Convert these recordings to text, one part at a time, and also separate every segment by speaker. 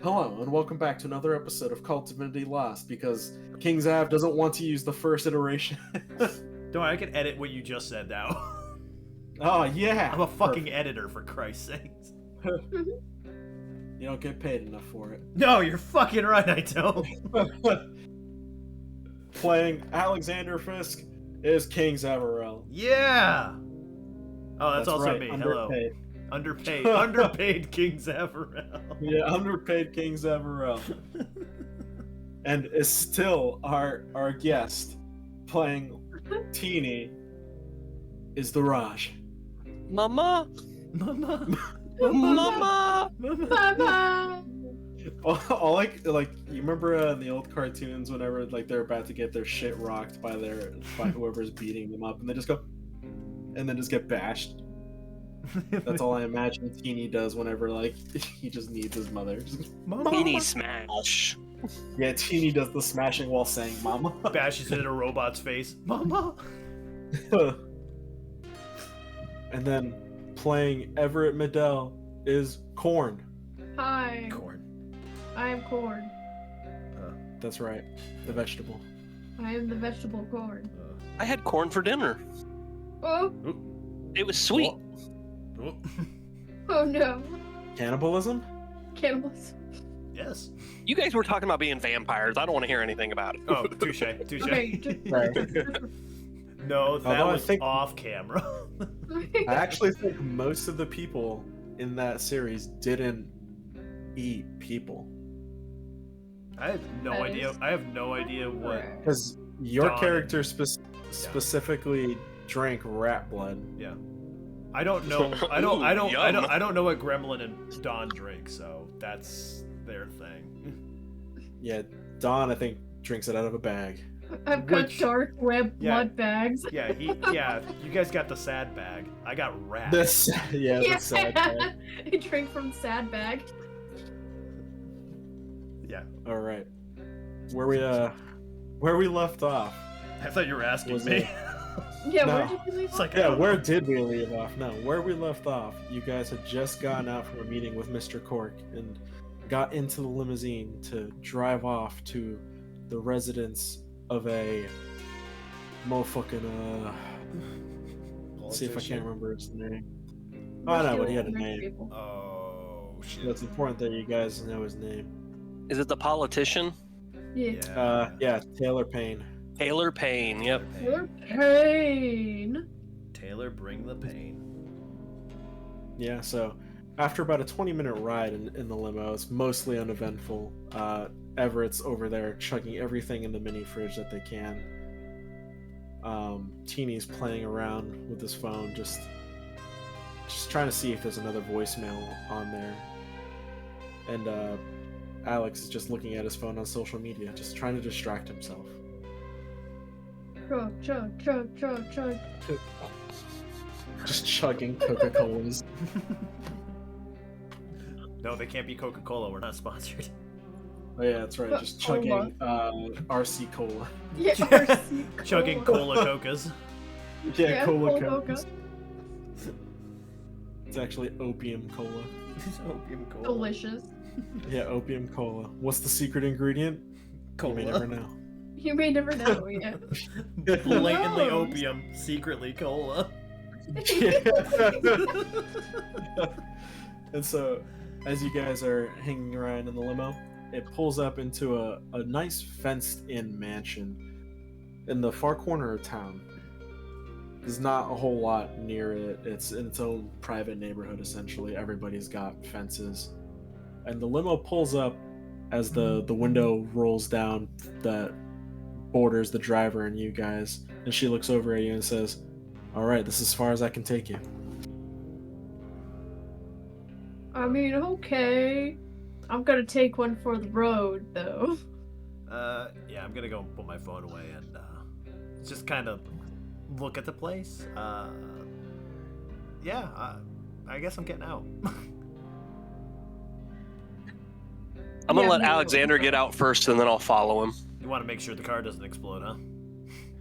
Speaker 1: Hello, and welcome back to another episode of Kult Divinity Lost, because King Zav doesn't want to use the first iteration.
Speaker 2: Don't worry, I can edit what you just said now.
Speaker 1: Oh, yeah!
Speaker 2: I'm a fucking editor, for Christ's sakes.
Speaker 1: You don't get paid enough for it.
Speaker 2: No, you're fucking right, I don't.
Speaker 1: Playing Alexander Fisk is King Zavarell.
Speaker 2: Yeah! Oh, that's also
Speaker 1: right,
Speaker 2: me.
Speaker 1: underpaid.
Speaker 2: Hello. Underpaid King Zavarell.
Speaker 1: Yeah, underpaid King Zavarell. And is still our guest playing Teeny is the Raj.
Speaker 3: Mama!
Speaker 2: Mama!
Speaker 3: Mama!
Speaker 4: Mama!
Speaker 1: All like you remember the old cartoons whenever like they're about to get their shit rocked by whoever's beating them up and they just go and then just get bashed. That's all I imagine Teeny does whenever like he just needs his mother.
Speaker 3: Teeny smash.
Speaker 1: Yeah, Teeny does the smashing while saying "mama."
Speaker 2: Bashes it in a robot's face. Mama!
Speaker 1: And then playing Everett Medell is Corn.
Speaker 4: Hi,
Speaker 2: Corn.
Speaker 4: I am corn.
Speaker 1: That's right, the vegetable.
Speaker 4: I am the vegetable corn.
Speaker 3: I had corn for dinner.
Speaker 4: Oh,
Speaker 3: It was sweet.
Speaker 2: Oh.
Speaker 4: oh no.
Speaker 1: Cannibalism?
Speaker 4: Cannibals.
Speaker 2: Yes.
Speaker 3: You guys were talking about being vampires. I don't want to hear anything about it.
Speaker 2: Oh, touche.
Speaker 4: Okay.
Speaker 1: Right.
Speaker 2: No, that
Speaker 1: Although I
Speaker 2: was
Speaker 1: think-
Speaker 2: off camera.
Speaker 1: I actually think most of the people in that series didn't eat people.
Speaker 2: I have no
Speaker 4: That
Speaker 2: idea.
Speaker 4: is
Speaker 2: I have no idea what.
Speaker 1: Because your
Speaker 2: Dawn.
Speaker 1: character specifically drank rat blood.
Speaker 2: Yeah. I don't know. I don't know what Gremlin and Dawn drink, so that's their thing.
Speaker 1: Yeah, Don, I think, drinks it out of a bag.
Speaker 4: I've got
Speaker 2: Which-
Speaker 4: dark web
Speaker 2: Yeah.
Speaker 4: blood bags.
Speaker 2: Yeah, you guys got the sad bag. I got rat.
Speaker 1: This, yeah, that's sad. Bag.
Speaker 4: I drink from sad bag.
Speaker 2: Yeah.
Speaker 1: All right, where we left off.
Speaker 2: I thought you were asking
Speaker 1: Was
Speaker 2: me.
Speaker 1: it-
Speaker 4: Yeah,
Speaker 1: No.
Speaker 4: where did you leave
Speaker 2: It's
Speaker 4: off?
Speaker 2: like,
Speaker 1: Yeah, where did we leave off? No, where we left off, you guys had just gotten out from a meeting with Mr. Cork and got into the limousine to drive off to the residence of a motherfucking let's see if I can't remember his name. Oh no, but he had a name.
Speaker 2: Oh shit.
Speaker 1: It's important that you guys know his name.
Speaker 3: Is it the politician?
Speaker 4: Yeah.
Speaker 1: Yeah, Taylor Payne.
Speaker 3: Taylor Payne, yep.
Speaker 4: Taylor Payne.
Speaker 2: Taylor, bring the pain.
Speaker 1: Yeah, so after about a 20-minute ride in the limo, it's mostly uneventful. Everett's over there chugging everything in the mini fridge that they can. Teeny's playing around with his phone, just trying to see if there's another voicemail on there. And Alex is just looking at his phone on social media, just trying to distract himself.
Speaker 4: Chug.
Speaker 1: Just chugging Coca-Colas.
Speaker 2: No, they can't be Coca-Cola. We're not sponsored.
Speaker 1: Oh yeah, that's right. Just chugging RC Cola.
Speaker 4: Yeah, RC
Speaker 2: Chugging Cola Cocas.
Speaker 1: Yeah, Cola
Speaker 4: Cola
Speaker 1: Cokes. It's actually Opium Cola.
Speaker 2: Opium Cola.
Speaker 4: Delicious.
Speaker 1: Yeah, Opium Cola. What's the secret ingredient?
Speaker 2: Cola.
Speaker 1: You may never know.
Speaker 4: You may never know. Yeah.
Speaker 2: Blatantly
Speaker 4: No.
Speaker 2: opium, secretly cola.
Speaker 1: And so, as you guys are hanging around in the limo, it pulls up into a nice fenced-in mansion in the far corner of town. There's not a whole lot near it. It's in its own private neighborhood, essentially. Everybody's got fences. And the limo pulls up as the window rolls down that borders the driver and you guys. And she looks over at you and says, "All right, this is as far as I can take you."
Speaker 4: I mean, okay. I'm gonna take one for the road, though.
Speaker 2: Yeah, I'm gonna go and put my phone away and just kind of look at the place. Yeah, I guess I'm getting out.
Speaker 3: I'm gonna
Speaker 4: Yeah,
Speaker 3: let
Speaker 4: no.
Speaker 3: Alexander get out first and then I'll follow him.
Speaker 2: You want to make sure the car doesn't explode, huh?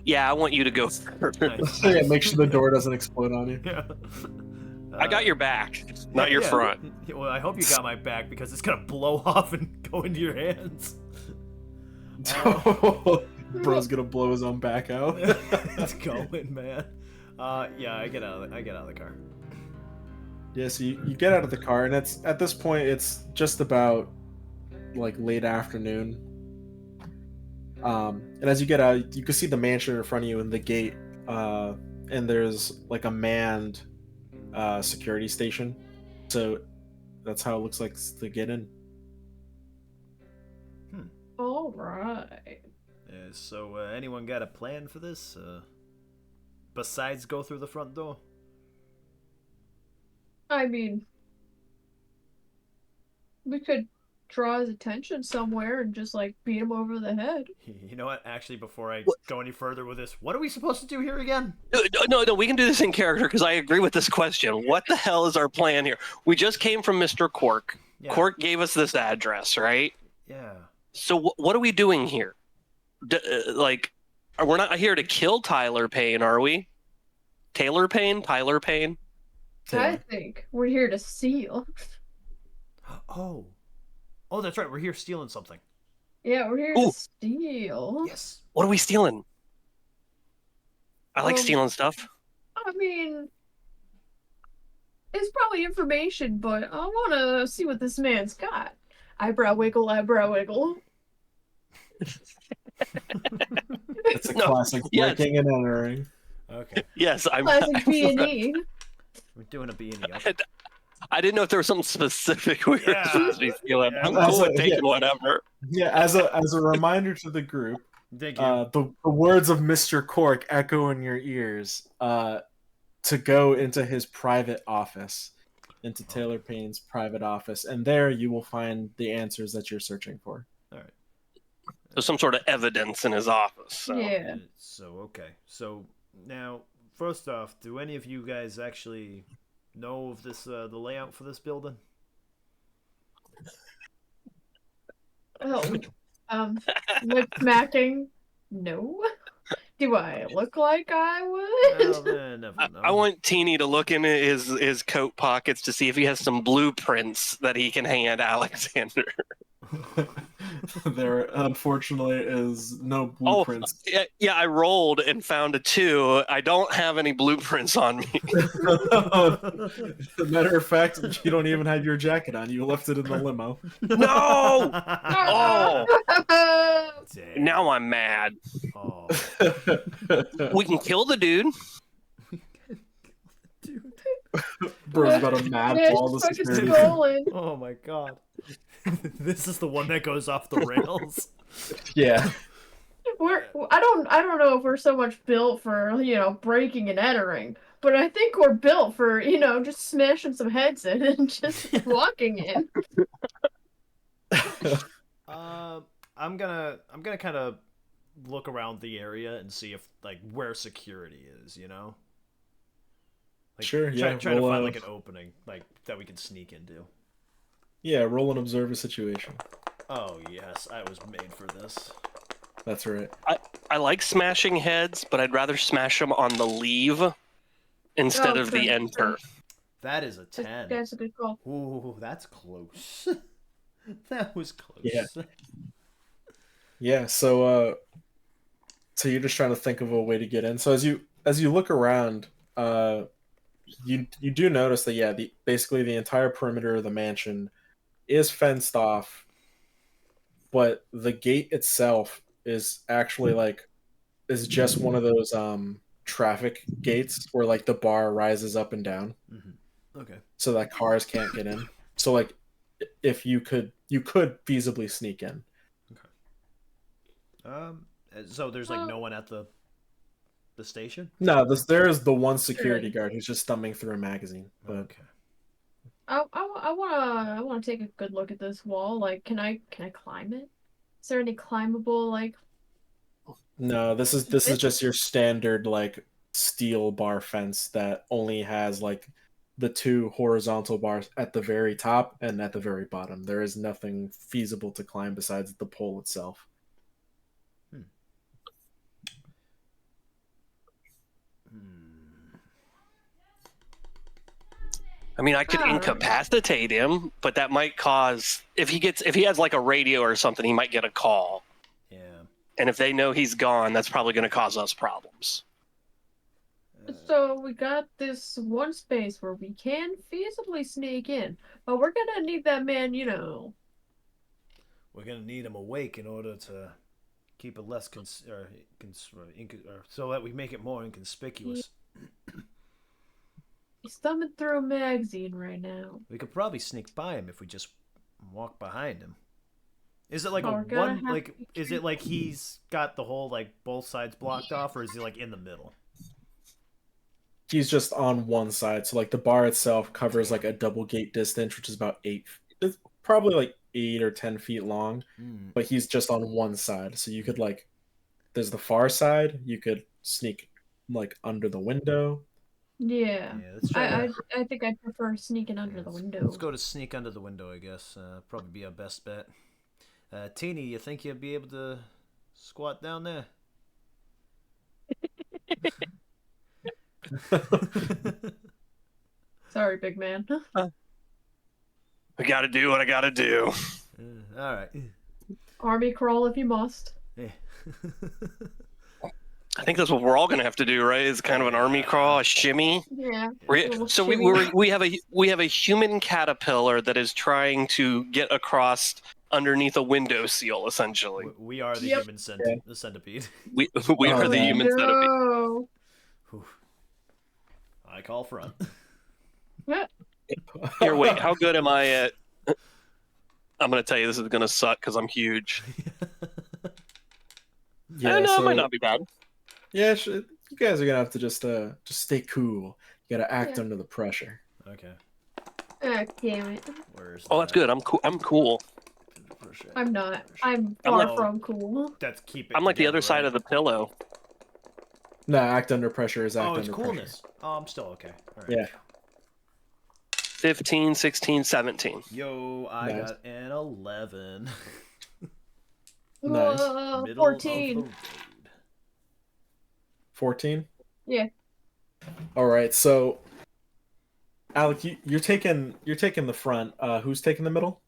Speaker 3: Yeah, I want you to go first.
Speaker 2: Nice.
Speaker 1: Yeah, make sure the door doesn't explode on you.
Speaker 2: Yeah.
Speaker 3: I got your back, not your front.
Speaker 2: Well, I hope you got my back because it's gonna blow off and go into your hands.
Speaker 1: Bro's gonna blow his own back out.
Speaker 2: It's going, man. Yeah, I get out of the car.
Speaker 1: Yeah, so you get out of the car, and at this point it's just about like late afternoon. And as you get out, you can see the mansion in front of you and the gate, and there's like a manned security station. So that's how it looks like to get in.
Speaker 4: All right.
Speaker 2: So anyone got a plan for this? Besides go through the front door?
Speaker 4: I mean, we could draw his attention somewhere and just like beat him over the head.
Speaker 2: You know what? Actually, before I go any further with this, what are we supposed to do here again?
Speaker 3: No, we can do this in character because I agree with this question. What the hell is our plan here? We just came from Mr. Cork.
Speaker 2: Yeah.
Speaker 3: Cork gave us this address, right?
Speaker 2: Yeah.
Speaker 3: So what are we doing here? We're not here to kill Tyler Payne, are we? Taylor Payne? Tyler Payne?
Speaker 4: I think we're here to steal.
Speaker 2: Oh, that's right. We're here stealing something.
Speaker 4: Yeah, we're here to steal.
Speaker 2: Yes.
Speaker 3: What are we stealing? I like stealing stuff.
Speaker 4: I mean, it's probably information, but I want to see what this man's got. Eyebrow wiggle, eyebrow wiggle.
Speaker 1: It's a classic breaking and entering.
Speaker 2: Okay.
Speaker 3: Yes, I'm
Speaker 4: Classic B&E.
Speaker 2: We're doing a B&E.
Speaker 3: I didn't know if there was something specific we were supposed to be stealing. I'm
Speaker 1: As
Speaker 3: cool
Speaker 1: a-
Speaker 3: with taking whatever.
Speaker 1: Yeah, as a reminder to the group,
Speaker 2: Thank you.
Speaker 1: the words of Mr. Cork echo in your ears to go into his private office, into Taylor Payne's private office, and there you will find the answers that you're searching for.
Speaker 2: All right.
Speaker 3: There's some sort of evidence in his office. So.
Speaker 4: Yeah.
Speaker 2: So, okay. So, now, first off, do any of you guys actually know of this, the layout for this building?
Speaker 4: Oh, lip smacking? No. Do I look like I would?
Speaker 2: Never know.
Speaker 3: I want Teeny to look in his coat pockets to see if he has some blueprints that he can hand Alexander.
Speaker 1: There unfortunately is no blueprints.
Speaker 3: Yeah, I rolled and found a 2. I don't have any blueprints on me.
Speaker 1: Matter of fact, you don't even have your jacket on. You left it in the limo.
Speaker 3: No! Oh!
Speaker 2: Damn.
Speaker 3: Now I'm mad.
Speaker 2: Oh.
Speaker 3: We can kill the dude.
Speaker 1: Bro's about a mad ball the
Speaker 4: fucking
Speaker 1: security.
Speaker 4: scrolling.
Speaker 2: Oh my god. This is the one that goes off the rails.
Speaker 1: Yeah.
Speaker 4: I don't know if we're so much built for, breaking and entering, but I think we're built for, just smashing some heads in and just walking in.
Speaker 2: I'm gonna kind of look around the area and see if where security is,
Speaker 1: Sure, yeah,
Speaker 2: Try to
Speaker 1: roll
Speaker 2: find
Speaker 1: a-
Speaker 2: an opening that we can sneak into.
Speaker 1: Yeah, roll and observe a situation.
Speaker 2: Oh yes, I was made for this.
Speaker 1: That's right.
Speaker 3: I like smashing heads, but I'd rather smash them on the leave instead of the
Speaker 4: Okay.
Speaker 3: enter.
Speaker 2: That is a 10.
Speaker 4: That's a good call.
Speaker 2: Ooh, that's close. That was close.
Speaker 1: Yeah. Yeah, so you're just trying to think of a way to get in. So as you look around, you do notice that basically the entire perimeter of the mansion is fenced off, but the gate itself is actually is just one of those traffic gates where the bar rises up and down.
Speaker 2: Mm-hmm. Okay.
Speaker 1: So that cars can't get in. So if you could feasibly sneak in.
Speaker 2: So there's no one at the station?
Speaker 1: No, there is the one security guard who's just thumbing through a magazine. But
Speaker 2: Okay.
Speaker 4: I wanna take a good look at this wall. Can I climb it? Is there any climbable
Speaker 1: no, this is just your standard steel bar fence that only has the 2 horizontal bars at the very top and at the very bottom. There is nothing feasible to climb besides the pole itself.
Speaker 3: I mean, I could incapacitate him, but that might cause if he has like a radio or something, he might get a call.
Speaker 2: Yeah.
Speaker 3: And if they know he's gone, that's probably going to cause us problems.
Speaker 4: So we got this one space where we can feasibly sneak in, but we're gonna need that man, you know.
Speaker 2: We're gonna need him awake in order to keep it less so that we make it more inconspicuous.
Speaker 4: He's thumbing through a magazine right now.
Speaker 2: We could probably sneak by him if we just walk behind him. Is it like is it like he's got the whole like both sides blocked off, or is he like in the middle?
Speaker 1: He's just on one side, so like the bar itself covers like a double gate distance, which is about it's probably like 8 or 10 feet long, but he's just on one side. So you could like, there's the far side, you could sneak like under the window.
Speaker 4: Yeah,
Speaker 2: let's try
Speaker 4: I think I'd prefer sneaking under the window.
Speaker 2: Let's go to sneak under the window, I guess. Probably be our best bet. Teeny, you think you'll be able to squat down there?
Speaker 4: Sorry, big man.
Speaker 3: I gotta do what I gotta do.
Speaker 2: All right.
Speaker 4: Army crawl if you must.
Speaker 2: Yeah.
Speaker 3: I think that's what we're all gonna have to do, right? It's kind of an army crawl, a shimmy.
Speaker 4: Yeah.
Speaker 3: So we have a human caterpillar that is trying to get across underneath a window seal, essentially.
Speaker 2: We are the human centipede.
Speaker 3: We are the human centipede.
Speaker 2: I call front.
Speaker 3: Here, wait. How good am I at? I'm gonna tell you this is gonna suck because I'm huge.
Speaker 1: Yeah,
Speaker 3: no, it might not be bad.
Speaker 1: Yeah, you guys are gonna have to just stay cool. You gotta act under the pressure.
Speaker 2: Okay.
Speaker 4: Ah, damn it.
Speaker 3: That's good. I'm cool. I'm cool.
Speaker 4: I'm not. I'm far from cool.
Speaker 2: That's keep it.
Speaker 3: I'm like the other side of the pillow.
Speaker 1: No, act under pressure is act under pressure.
Speaker 2: Coolness. Oh, I'm still okay. All right.
Speaker 1: Yeah.
Speaker 3: 15, 16, 17.
Speaker 2: Yo, I got an 11.
Speaker 1: Nice.
Speaker 4: 14.
Speaker 1: 14?
Speaker 4: Yeah.
Speaker 1: All right. So, Alec, you're taking the front. Who's taking the middle?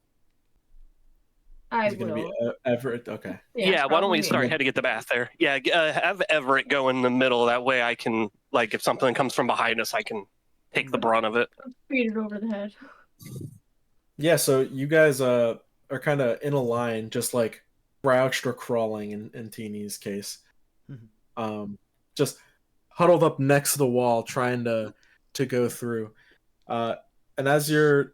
Speaker 4: I
Speaker 1: Is it
Speaker 4: will.
Speaker 1: gonna be Everett? Okay.
Speaker 3: Yeah. Why don't we start heading at the bath there? Yeah. Have Everett go in the middle. That way, I can if something comes from behind us, I can take the brunt of it.
Speaker 4: Beat it over the head.
Speaker 1: Yeah. So you guys are kind of in a line, just like crouched or crawling in Teeny's case. Just huddled up next to the wall, trying to go through. And as you're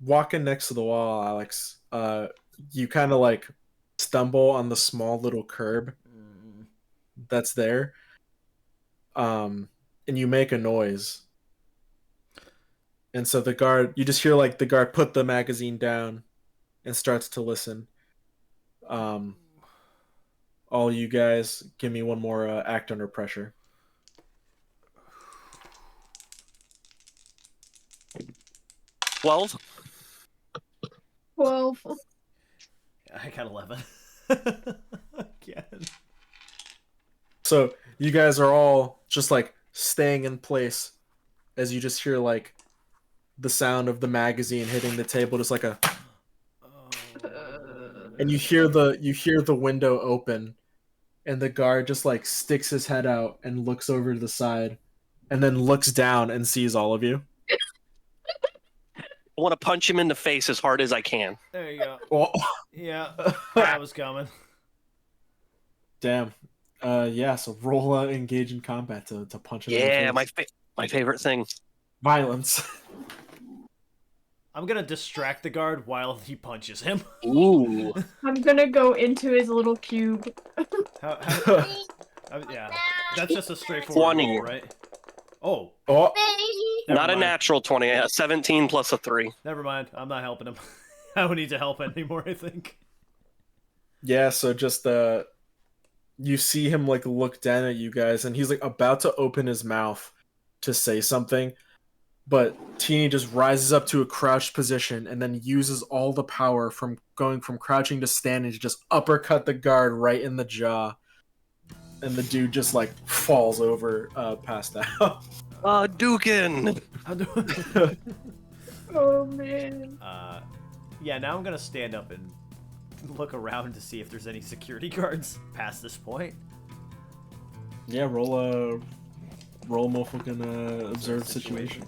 Speaker 1: walking next to the wall, Alex, you kind of like stumble on the small little curb that's there. And you make a noise. And so you just hear like the guard put the magazine down and starts to listen. All you guys, give me one more act under pressure.
Speaker 3: 12.
Speaker 4: 12.
Speaker 2: I got 11. Again.
Speaker 1: So you guys are all just like staying in place as you just hear like the sound of the magazine hitting the table, just like a. And you hear the window open, and the guard just like sticks his head out and looks over to the side, and then looks down and sees all of you.
Speaker 3: I want to punch him in the face as hard as I can.
Speaker 2: There you go.
Speaker 1: Oh.
Speaker 2: Yeah, that was coming.
Speaker 1: Damn. Yeah. So roll engage in combat to punch him.
Speaker 3: Yeah,
Speaker 1: in the face.
Speaker 3: my favorite thing.
Speaker 1: Violence.
Speaker 2: I'm gonna distract the guard while he punches him.
Speaker 3: Ooh.
Speaker 4: I'm gonna go into his little cube.
Speaker 2: Yeah, that's just a straightforward
Speaker 3: 20.
Speaker 2: roll, right? Oh.
Speaker 3: Not a natural 20. 17 plus a 3.
Speaker 2: Never mind. I'm not helping him. I don't need to help anymore, I think.
Speaker 1: Yeah, so just you see him like look down at you guys, and he's like about to open his mouth to say something, but Teeny just rises up to a crouched position and then uses all the power from going from crouching to standing to just uppercut the guard right in the jaw. And the dude just like falls over, passed out.
Speaker 3: Dukin!
Speaker 4: Oh man.
Speaker 2: Yeah, now I'm gonna stand up and look around to see if there's any security guards past this point.
Speaker 1: Yeah, roll motherfucking observe situation.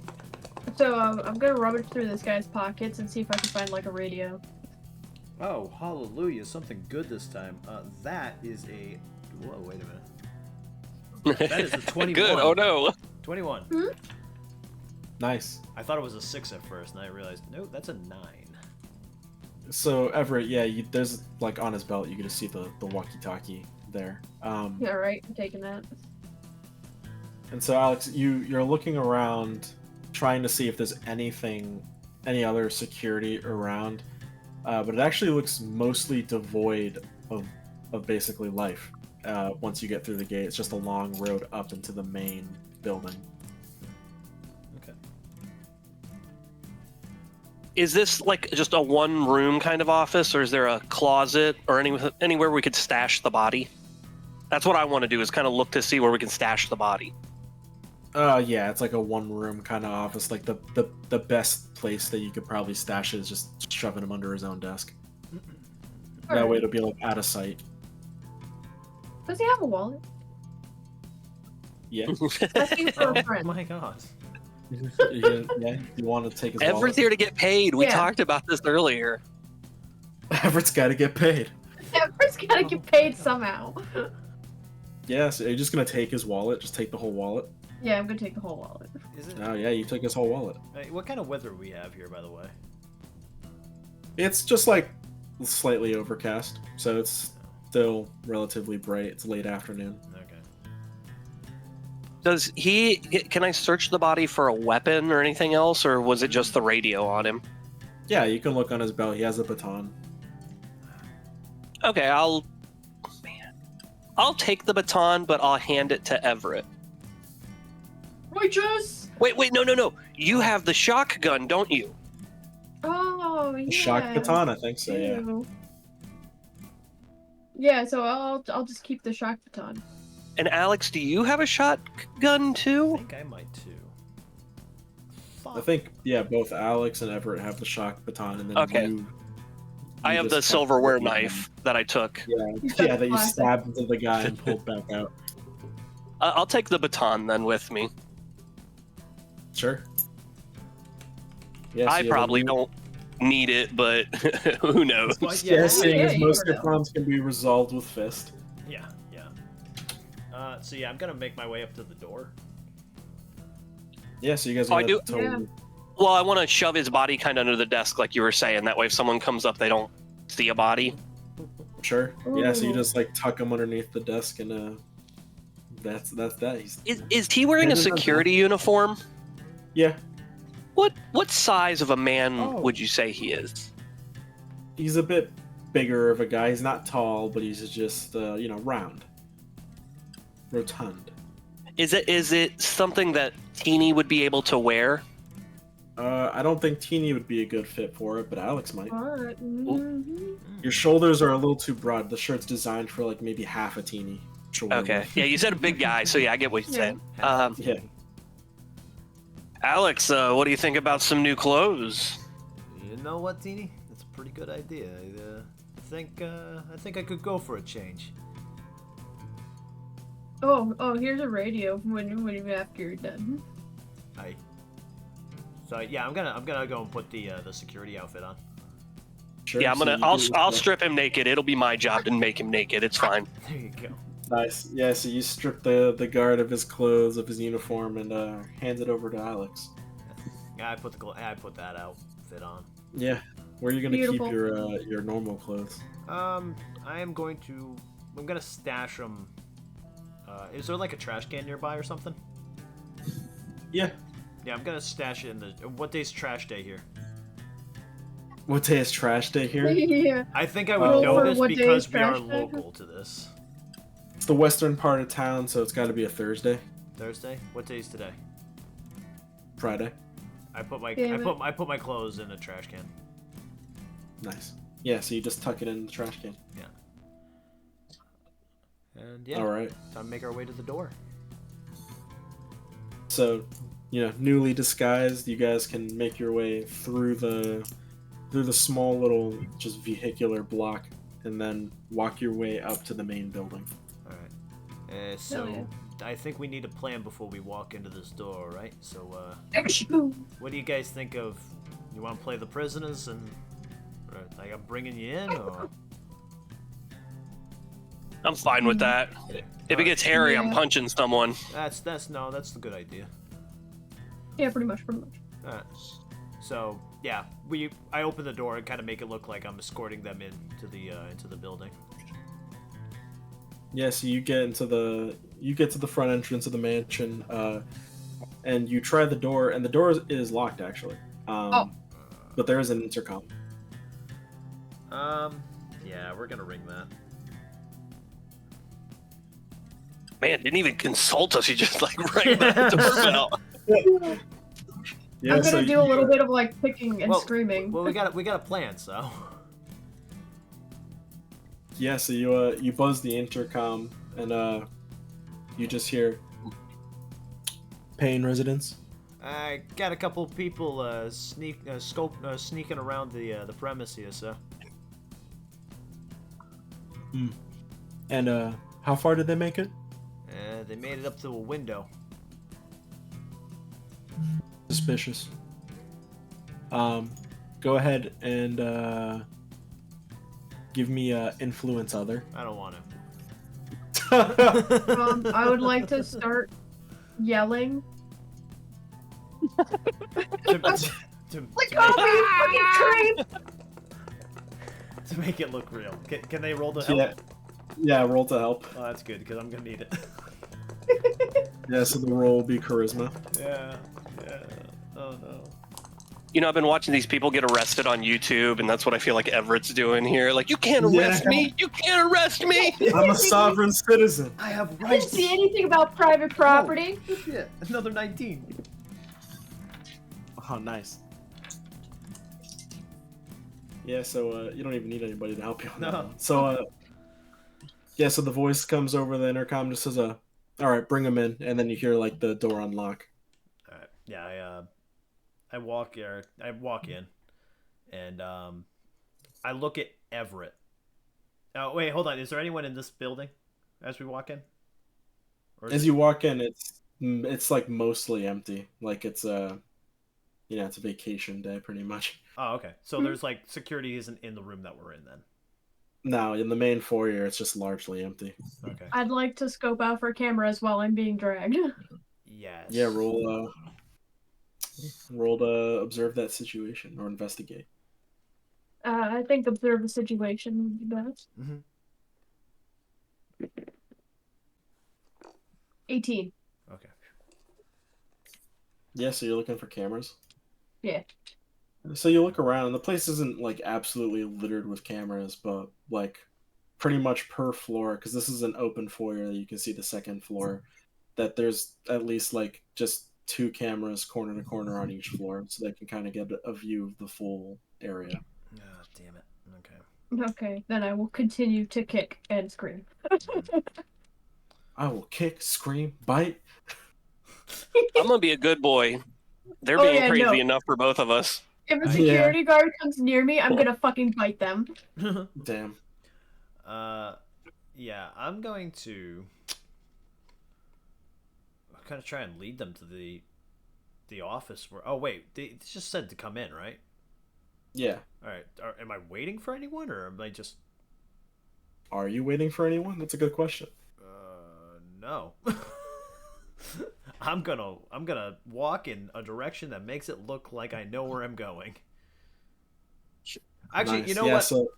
Speaker 4: So I'm gonna rummage through this guy's pockets and see if I can find like a radio.
Speaker 2: Oh, hallelujah, something good this time. That is a... Whoa, wait a minute. That is a 21.
Speaker 3: Good. Oh no.
Speaker 2: 21.
Speaker 1: Nice.
Speaker 2: I thought it was a 6 at first, and I realized, no, that's a 9.
Speaker 1: So Everett, yeah, there's like on his belt, you can just see the walkie-talkie there.
Speaker 4: Yeah, right. I'm taking that.
Speaker 1: And so Alex, you're looking around, trying to see if there's any other security around, but it actually looks mostly devoid of basically life. Once you get through the gate, it's just a long road up into the main building.
Speaker 2: Okay.
Speaker 3: Is this like just a one-room kind of office, or is there a closet or anywhere we could stash the body? That's what I want to do, is kind of look to see where we can stash the body.
Speaker 1: Yeah, it's like a one-room kind of office. Like the best place that you could probably stash it is just shoving him under his own desk. That way it'll be like out of sight.
Speaker 4: Does he have a wallet?
Speaker 1: Yeah.
Speaker 4: That's you for a
Speaker 2: Oh
Speaker 4: friend.
Speaker 2: my god.
Speaker 1: Yeah, you want to take his wallet?
Speaker 3: Everett's here to get paid. We
Speaker 4: Yeah.
Speaker 3: talked about this earlier.
Speaker 1: Everett's got to get paid.
Speaker 4: Everyone's gotta get paid somehow.
Speaker 1: Yeah, so you're just gonna take his wallet? Just take the whole wallet?
Speaker 4: Yeah, I'm gonna take the whole wallet.
Speaker 2: Is it?
Speaker 1: Oh yeah, you took his whole wallet.
Speaker 2: Hey, what kind of weather we have here, by the way?
Speaker 1: It's just like slightly overcast, so it's still relatively bright. It's late afternoon.
Speaker 2: Okay.
Speaker 3: Can I search the body for a weapon or anything else, or was it just the radio on him?
Speaker 1: Yeah, you can look on his belt. He has a baton.
Speaker 3: Okay, I'll take the baton, but I'll hand it to Everett.
Speaker 4: Righteous!
Speaker 3: Wait, no. You have the shotgun, don't you?
Speaker 4: Oh, yeah.
Speaker 1: Shock baton, I think so. Yeah.
Speaker 4: Ew. Yeah, so I'll just keep the shock baton.
Speaker 3: And Alex, do you have a shotgun
Speaker 2: I
Speaker 3: too?
Speaker 2: think I might too.
Speaker 1: I think both Alex and Everett have the shock baton, and then
Speaker 3: Okay. I have the
Speaker 1: just
Speaker 3: silverware knife that I took.
Speaker 1: Yeah, that you
Speaker 4: Classic.
Speaker 1: stabbed into the guy and pulled back out.
Speaker 3: I'll take the baton then with me.
Speaker 1: Sure. Yeah,
Speaker 3: I probably don't need it, but who knows?
Speaker 2: But
Speaker 1: Yeah,
Speaker 2: yeah,
Speaker 1: seeing as
Speaker 4: you
Speaker 1: most
Speaker 4: never know.
Speaker 1: batons can be resolved with fist.
Speaker 2: Yeah. So yeah, I'm gonna make my way up to the door.
Speaker 1: Yeah, so you guys.
Speaker 3: Oh, I
Speaker 1: are
Speaker 3: do-
Speaker 1: Totally...
Speaker 3: Well, I want to shove his body kind of under the desk, like you were saying. That way, if someone comes up, they don't see a body.
Speaker 1: Sure. Yeah, so you
Speaker 4: Ooh.
Speaker 1: just like tuck him underneath the desk, and that's that.
Speaker 3: Is he wearing a security uniform?
Speaker 1: Yeah,
Speaker 3: What size of a man
Speaker 1: Oh.
Speaker 3: would you say he is?
Speaker 1: he's a bit bigger of a guy. He's not tall, but he's just round, rotund.
Speaker 3: Is it something that Teeny would be able to wear?
Speaker 1: I don't think Teeny would be a good fit for it, but Alex might.
Speaker 4: Alright. Mm-hmm.
Speaker 1: Your shoulders are a little too broad. The shirt's designed for like maybe half a Teeny shoulder.
Speaker 3: Okay. Yeah, you said a big guy, so yeah, I get what you're saying.
Speaker 1: Yeah.
Speaker 3: Alex, what do you think about some new clothes?
Speaker 2: You know what, Teeny? That's a pretty good idea. I think I could go for a change.
Speaker 4: Oh, here's a radio when after you're done.
Speaker 2: So yeah, I'm gonna go and put the security outfit on.
Speaker 1: Sure.
Speaker 3: Yeah,
Speaker 1: so you
Speaker 3: I'll
Speaker 1: do-
Speaker 3: strip him naked. It'll be my job to make him naked. It's fine.
Speaker 2: There you go.
Speaker 1: Nice. Yeah, so you strip the guard of his clothes, of his uniform, and hand it over to Alex.
Speaker 2: Yeah, I put that outfit on.
Speaker 1: Yeah. Where are you gonna
Speaker 4: Beautiful.
Speaker 1: keep your normal clothes?
Speaker 2: I'm gonna stash them. Is there like a trash can nearby or something?
Speaker 1: Yeah.
Speaker 2: Yeah, I'm gonna stash it in the. What day's trash day here?
Speaker 1: What day is trash day here?
Speaker 4: Yeah.
Speaker 2: I think I would
Speaker 1: Oh,
Speaker 2: know
Speaker 4: for
Speaker 2: this
Speaker 4: what day
Speaker 2: because
Speaker 4: is
Speaker 2: we are
Speaker 4: trash day?
Speaker 2: local to this.
Speaker 1: It's the western part of town, so it's got to be a Thursday,
Speaker 2: Thursday. What day is today?
Speaker 1: Friday.
Speaker 2: I put my
Speaker 4: Damn it.
Speaker 2: I put my clothes in a trash can.
Speaker 1: Nice. Yeah, so you just tuck it in the trash can.
Speaker 2: And yeah,
Speaker 1: All right.
Speaker 2: time to make our way to the door.
Speaker 1: So newly disguised, you guys can make your way through the small little just vehicular block, and then walk your way up to the main building.
Speaker 2: All right. So
Speaker 4: yeah.
Speaker 2: I think we need a plan before we walk into this door, right? So what do you guys think of? You want to play the prisoners and like I'm bringing you in, or?
Speaker 3: I'm fine with that. If it gets hairy, I'm
Speaker 4: Yeah.
Speaker 3: punching someone.
Speaker 2: That's a good idea.
Speaker 4: Yeah, pretty much.
Speaker 2: Alright. So yeah, I open the door and kind of make it look like I'm escorting them into the building.
Speaker 1: Yeah, so you get to the front entrance of the mansion, and you try the door, and the door is locked actually. But there is an intercom.
Speaker 2: Yeah, we're gonna ring that.
Speaker 3: Man, didn't even consult us. You just like rang that doorbell.
Speaker 1: Yeah,
Speaker 4: I'm
Speaker 1: so
Speaker 4: gonna do a little bit of like picking and screaming.
Speaker 2: Well, we got a plan, so.
Speaker 1: Yeah, so you buzz the intercom, and you just hear Payne residence.
Speaker 2: I got a couple people sneaking around the premise here, sir.
Speaker 1: And how far did they make it?
Speaker 2: They made it up to a window.
Speaker 1: Suspicious. Go ahead and give me influence other.
Speaker 2: I don't want
Speaker 4: I would like to start yelling.
Speaker 2: to,
Speaker 4: Like, oh, you fucking creep!
Speaker 2: to make it look real. Can they roll to help?
Speaker 1: Yeah, roll to help.
Speaker 2: Oh, that's good because I'm gonna need it.
Speaker 1: Yeah, so the roll will be charisma.
Speaker 2: Yeah. Oh no.
Speaker 3: I've been watching these people get arrested on YouTube, and that's what I feel like Everett's doing here. Like, you can't arrest me! You can't arrest me!
Speaker 1: I'm a sovereign citizen.
Speaker 2: I have
Speaker 4: I didn't see anything about private property.
Speaker 2: Yeah, another 19.
Speaker 1: Oh, nice. Yeah, so you don't even need anybody to help you on that
Speaker 2: No.
Speaker 1: one. So yeah, so the voice comes over the intercom, just says, all right, bring him in, and then you hear like the door unlock.
Speaker 2: All right. Yeah, I walk in, and I look at Everett. Oh wait, hold on. Is there anyone in this building as we walk in? Or is
Speaker 1: As
Speaker 2: it-
Speaker 1: you walk in, it's like mostly empty. Like it's it's a vacation day pretty much.
Speaker 2: Oh, okay. So there's like security isn't in the room that we're in then.
Speaker 1: No, in the main foyer, it's just largely empty.
Speaker 2: Okay.
Speaker 4: I'd like to scope out for cameras while I'm being dragged.
Speaker 2: Yes.
Speaker 1: Yeah, roll to observe that situation or investigate.
Speaker 4: I think observe the situation would be best.
Speaker 2: Mm-hmm.
Speaker 4: 18.
Speaker 2: Okay.
Speaker 1: Yeah, so you're looking for cameras?
Speaker 4: Yeah.
Speaker 1: So you look around, and the place isn't like absolutely littered with cameras, but like pretty much per floor, because this is an open foyer, you can see the second floor, that there's at least like just 2 cameras corner to corner on each floor, so they can kind of get a view of the full area.
Speaker 2: Oh, damn it. Okay.
Speaker 4: Okay, then I will continue to kick and scream.
Speaker 1: I will kick, scream, bite.
Speaker 3: I'm gonna be a good boy. They're
Speaker 4: Oh,
Speaker 3: being
Speaker 4: yeah,
Speaker 3: crazy
Speaker 4: no.
Speaker 3: enough for both of us.
Speaker 4: If a security guard comes near me, I'm gonna fucking bite them.
Speaker 1: Damn.
Speaker 2: Yeah, I'm going to kind of try and lead them to the office where. Oh wait, they just said to come in, right?
Speaker 1: Yeah.
Speaker 2: All right. Am I waiting for anyone, or am I just?
Speaker 1: Are you waiting for anyone? That's a good question.
Speaker 2: No. I'm gonna walk in a direction that makes it look like I know where I'm going. Actually,
Speaker 1: Nice.
Speaker 2: you know
Speaker 1: Yeah,
Speaker 2: what?
Speaker 1: so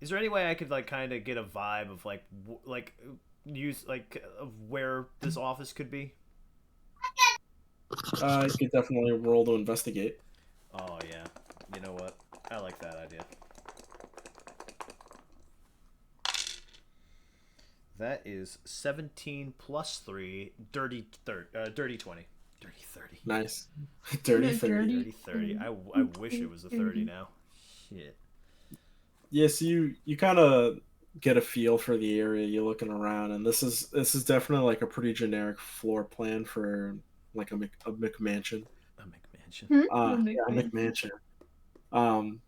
Speaker 2: Is there any way I could like kind of get a vibe of like use like of where this office could be?
Speaker 1: you could definitely roll to investigate.
Speaker 2: Oh yeah. You know what? I like that idea. That is 17 plus 3, dirty 20. Dirty 30.
Speaker 1: Nice. Dirty 30.
Speaker 2: Dirty 30. I wish it was a 30 now. Shit.
Speaker 1: Yes, you kind of get a feel for the area. You're looking around, and this is definitely like a pretty generic floor plan for like a McMansion.
Speaker 2: A McMansion.
Speaker 1: Yeah, a McMansion.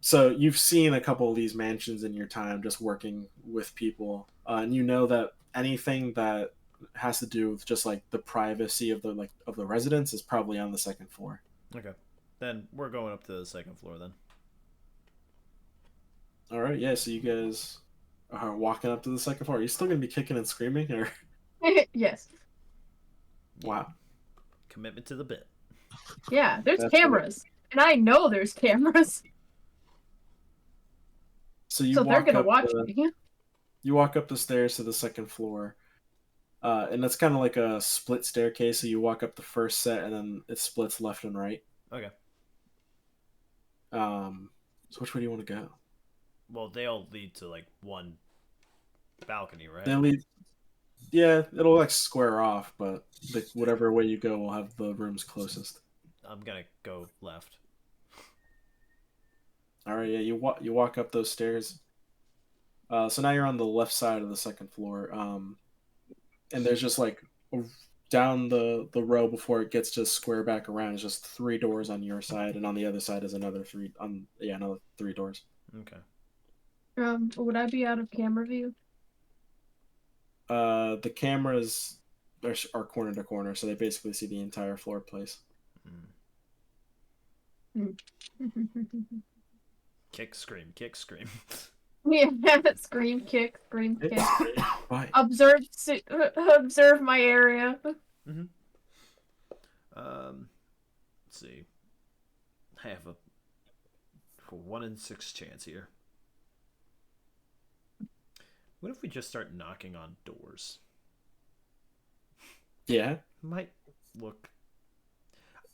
Speaker 1: So you've seen a couple of these mansions in your time just working with people, and you know that anything that has to do with just like the privacy of the residents is probably on the second floor.
Speaker 2: Okay. Then we're going up to the second floor then.
Speaker 1: All right, yeah. So you guys are walking up to the second floor. Are you still gonna be kicking and screaming, or
Speaker 4: Yes.
Speaker 1: wow?
Speaker 2: Commitment to the bit.
Speaker 4: Yeah, there's
Speaker 1: That's
Speaker 4: cameras. And I know there's cameras.
Speaker 1: So you
Speaker 4: So they're
Speaker 1: walk
Speaker 4: gonna
Speaker 1: up
Speaker 4: watch
Speaker 1: the,
Speaker 4: me.
Speaker 1: you walk up the stairs to the second floor, and that's kind of like a split staircase. So you walk up the first set, and then it splits left and right.
Speaker 2: Okay.
Speaker 1: So which way do you want to go?
Speaker 2: Well, they all lead to like one balcony, right?
Speaker 1: They lead. Yeah, it'll like square off, but whatever way you go will have the rooms closest.
Speaker 2: I'm gonna go left.
Speaker 1: All right, yeah, you walk up those stairs. So now you're on the left side of the second floor, and there's just like down the row before it gets just square back around. It's just 3 doors on your side, and on the other side is another another 3 doors.
Speaker 2: Okay.
Speaker 4: Would I be out of camera view?
Speaker 1: The cameras are corner to corner, so they basically see the entire floor place.
Speaker 2: Kick, scream, kick, scream.
Speaker 4: Yeah, scream, kick, kick.
Speaker 1: Why?
Speaker 4: Observe my area.
Speaker 2: Mm-hmm. Let's see. I have a 1 in 6 chance here. What if we just start knocking on doors?
Speaker 1: Yeah.
Speaker 2: Might look.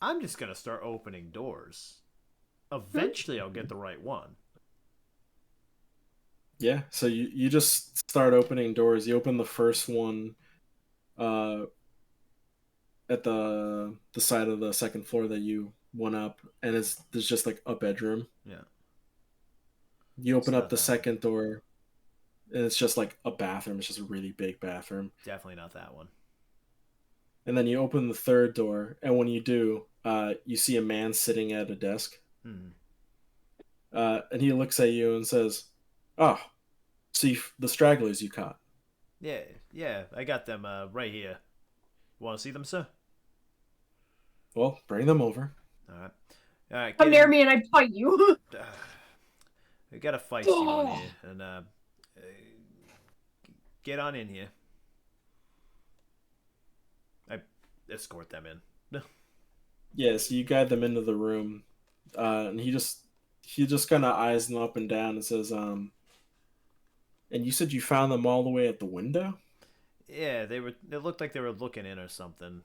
Speaker 2: I'm just gonna start opening doors. Eventually, I'll get the right one.
Speaker 1: Yeah, so you just start opening doors. You open the first one at the side of the second floor that you went up, and there's just like a bedroom.
Speaker 2: Yeah.
Speaker 1: You open
Speaker 2: It's
Speaker 1: up
Speaker 2: not
Speaker 1: the
Speaker 2: that
Speaker 1: second door, and it's just like a bathroom. It's just a really big bathroom.
Speaker 2: Definitely not that one.
Speaker 1: And then you open the third door, and when you do, you see a man sitting at a desk. And he looks at you and says, "Oh, see the stragglers you caught."
Speaker 2: Yeah, I got them right here. Want to see them, sir?
Speaker 1: Well, bring them over.
Speaker 2: All right.
Speaker 4: Come near me and I bite you.
Speaker 2: We got a feisty one here, and get on in here. I escort them in.
Speaker 1: Yeah, so you guide them into the room, and he just kind of eyes them up and down and says, "And you said you found them all the way at the window?"
Speaker 2: Yeah, they were. It looked like they were looking in or something.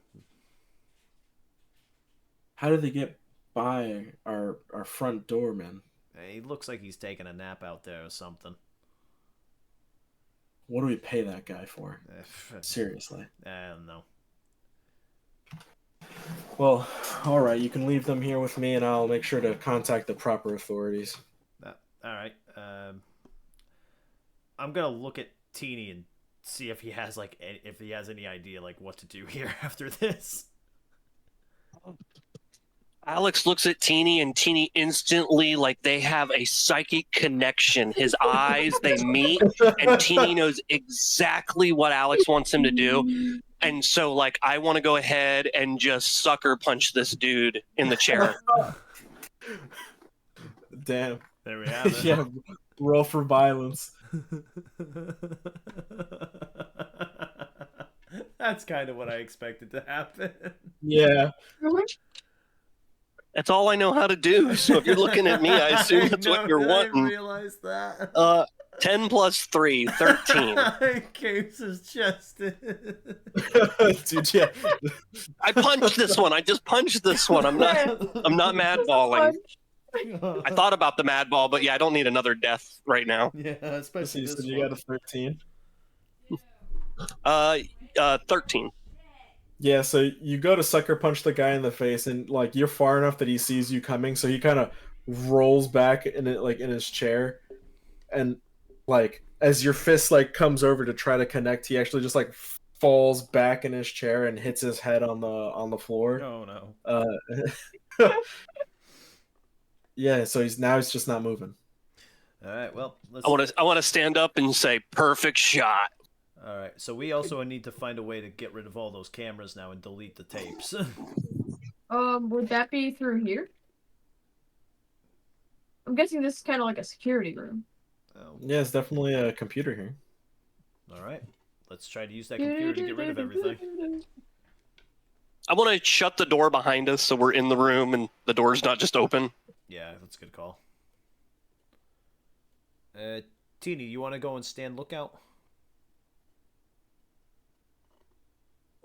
Speaker 1: How did they get by our front door, man?
Speaker 2: He looks like he's taking a nap out there or something.
Speaker 1: What do we pay that guy for? Seriously.
Speaker 2: I don't know.
Speaker 1: Well, all right, you can leave them here with me, and I'll make sure to contact the proper authorities.
Speaker 2: All right. I'm gonna look at Teeny and see if he has any idea like what to do here after this.
Speaker 3: Alex looks at Teeny, and Teeny instantly, like, they have a psychic connection. His eyes, they meet, and Teeny knows exactly what Alex wants him to do. And so, like, I want to go ahead and just sucker punch this dude in the chair.
Speaker 1: Damn.
Speaker 2: There we have it.
Speaker 1: Yeah, roll for violence.
Speaker 2: That's kind of what I expected to happen.
Speaker 1: Yeah.
Speaker 3: That's all I know how to do. So if you're looking at me, I assume that's what you're wanting.
Speaker 2: I realized that.
Speaker 3: 10 plus 3, 13.
Speaker 2: Capes his chest in.
Speaker 1: Dude, yeah.
Speaker 3: I punched this one. I just punched this one. I'm not mad balling. I thought about the mad ball, but yeah, I don't need another death right now.
Speaker 2: Yeah, especially
Speaker 1: So
Speaker 2: this
Speaker 1: you
Speaker 2: one.
Speaker 1: got a 13.
Speaker 3: 13.
Speaker 1: Yeah, so you go to sucker punch the guy in the face, and like you're far enough that he sees you coming, so he kind of rolls back in his chair, and like as your fist like comes over to try to connect, he actually just like falls back in his chair and hits his head on the floor.
Speaker 2: Oh no.
Speaker 1: Yeah, so he's just not moving.
Speaker 2: All right. Well, let's.
Speaker 3: I want to stand up and say, "Perfect shot."
Speaker 2: All right. So we also need to find a way to get rid of all those cameras now and delete the tapes.
Speaker 4: Would that be through here? I'm guessing this is kind of like a security room.
Speaker 2: Oh,
Speaker 1: Yeah, it's definitely a computer here.
Speaker 2: all right. Let's try to use that computer to get rid of everything.
Speaker 3: I want to shut the door behind us so we're in the room and the door's not just open.
Speaker 2: Yeah, that's a good call. Teeny, you want to go and stand lookout?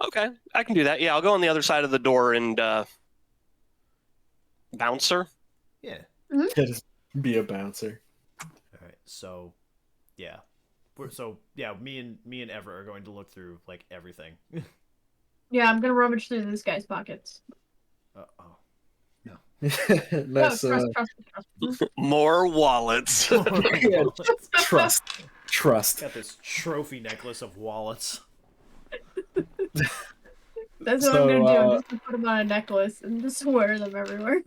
Speaker 3: Okay, I can do that. Yeah, I'll go on the other side of the door and bouncer.
Speaker 2: Yeah.
Speaker 1: Just be a bouncer.
Speaker 2: All right. So, yeah. Me and Everett are going to look through like everything.
Speaker 4: Yeah, I'm gonna rummage through this guy's pockets.
Speaker 2: Oh.
Speaker 1: Nice,
Speaker 4: trust me.
Speaker 3: More wallets.
Speaker 1: yeah, trust.
Speaker 2: Got this trophy necklace of wallets.
Speaker 4: That's what I'm gonna do. I'm just gonna put them on a necklace and just wear them everywhere.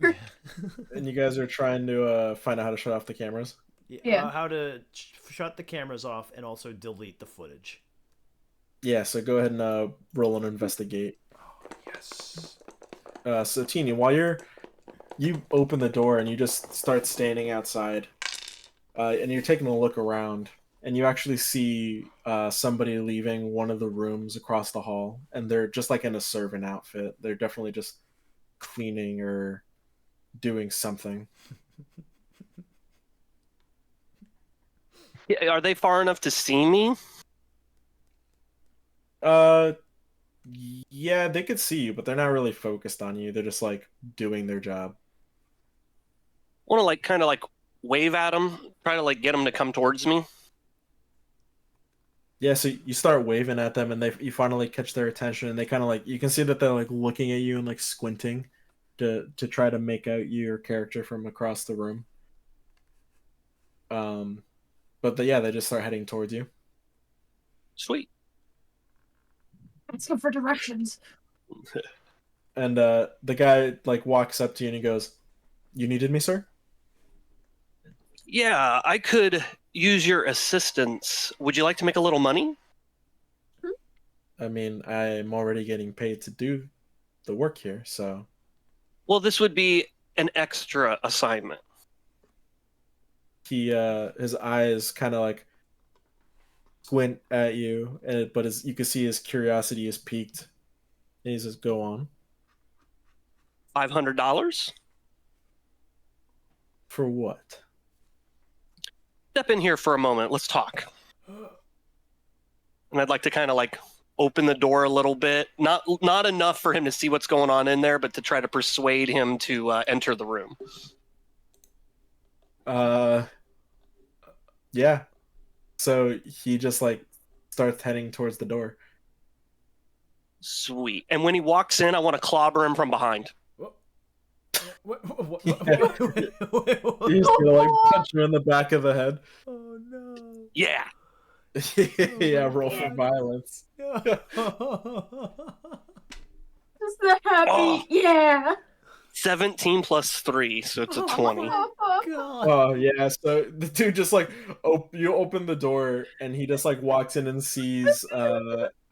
Speaker 1: And you guys are trying to find out how to shut off the cameras?
Speaker 4: Yeah.
Speaker 2: How to shut the cameras off and also delete the footage.
Speaker 1: Yeah, so go ahead and roll and investigate.
Speaker 2: Oh, yes.
Speaker 1: So Teeny, while you open the door and you just start standing outside, and you're taking a look around, and you actually see somebody leaving one of the rooms across the hall, and they're just like in a servant outfit. They're definitely just cleaning or doing something.
Speaker 3: Yeah, are they far enough to see me?
Speaker 1: Yeah, they could see you, but they're not really focused on you. They're just like doing their job.
Speaker 3: I want to like kind of like wave at them, try to like get them to come towards me.
Speaker 1: Yeah, so you start waving at them, and you finally catch their attention, and they kind of like, you can see that they're like looking at you and like squinting to try to make out your character from across the room. But they just start heading towards you.
Speaker 3: Sweet.
Speaker 4: Let's go for directions.
Speaker 1: And the guy like walks up to you and he goes, "You needed me, sir?"
Speaker 3: Yeah, I could use your assistance. Would you like to make a little money?
Speaker 1: I mean, I'm already getting paid to do the work here, so.
Speaker 3: Well, this would be an extra assignment.
Speaker 1: His eyes kind of like squint at you, but you can see his curiosity is piqued. And he says, "Go on."
Speaker 3: $500?
Speaker 1: For what?
Speaker 3: Step in here for a moment. Let's talk. And I'd like to kind of like open the door a little bit. Not enough for him to see what's going on in there, but to try to persuade him to enter the room.
Speaker 1: Yeah. So he just like starts heading towards the door.
Speaker 3: Sweet. And when he walks in, I want to clobber him from behind.
Speaker 2: What?
Speaker 1: He's gonna like punch you in the back of the head.
Speaker 2: Oh no.
Speaker 3: Yeah.
Speaker 1: Yeah, roll for violence.
Speaker 4: Just the happy,
Speaker 3: Oh.
Speaker 4: yeah.
Speaker 3: 17 plus 3, so it's a 20.
Speaker 2: God.
Speaker 1: Oh yeah, so the dude just like you open the door and he just like walks in and sees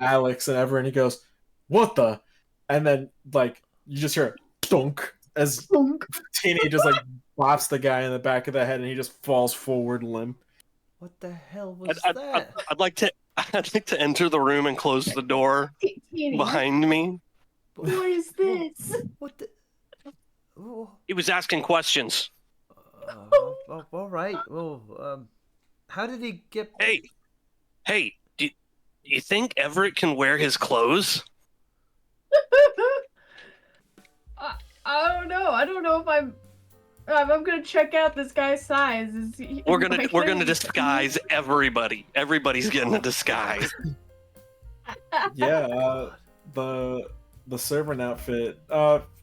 Speaker 1: Alex and everyone. He goes, "What the?" And then like you just hear a thunk as Teeny just like bops the guy in the back of the head and he just falls forward limp.
Speaker 2: What the hell was that?
Speaker 3: I'd like to enter the room and close the door
Speaker 4: Teeny,
Speaker 3: behind me.
Speaker 4: what is this?
Speaker 2: What the? Oh,
Speaker 3: He was asking questions.
Speaker 2: all right. Well, how did he get?
Speaker 3: Hey, do you think Everett can wear his clothes?
Speaker 4: I don't know. I don't know if I'm gonna check out this guy's size.
Speaker 3: We're gonna disguise everybody. Everybody's getting a disguise.
Speaker 1: Yeah, the servant outfit.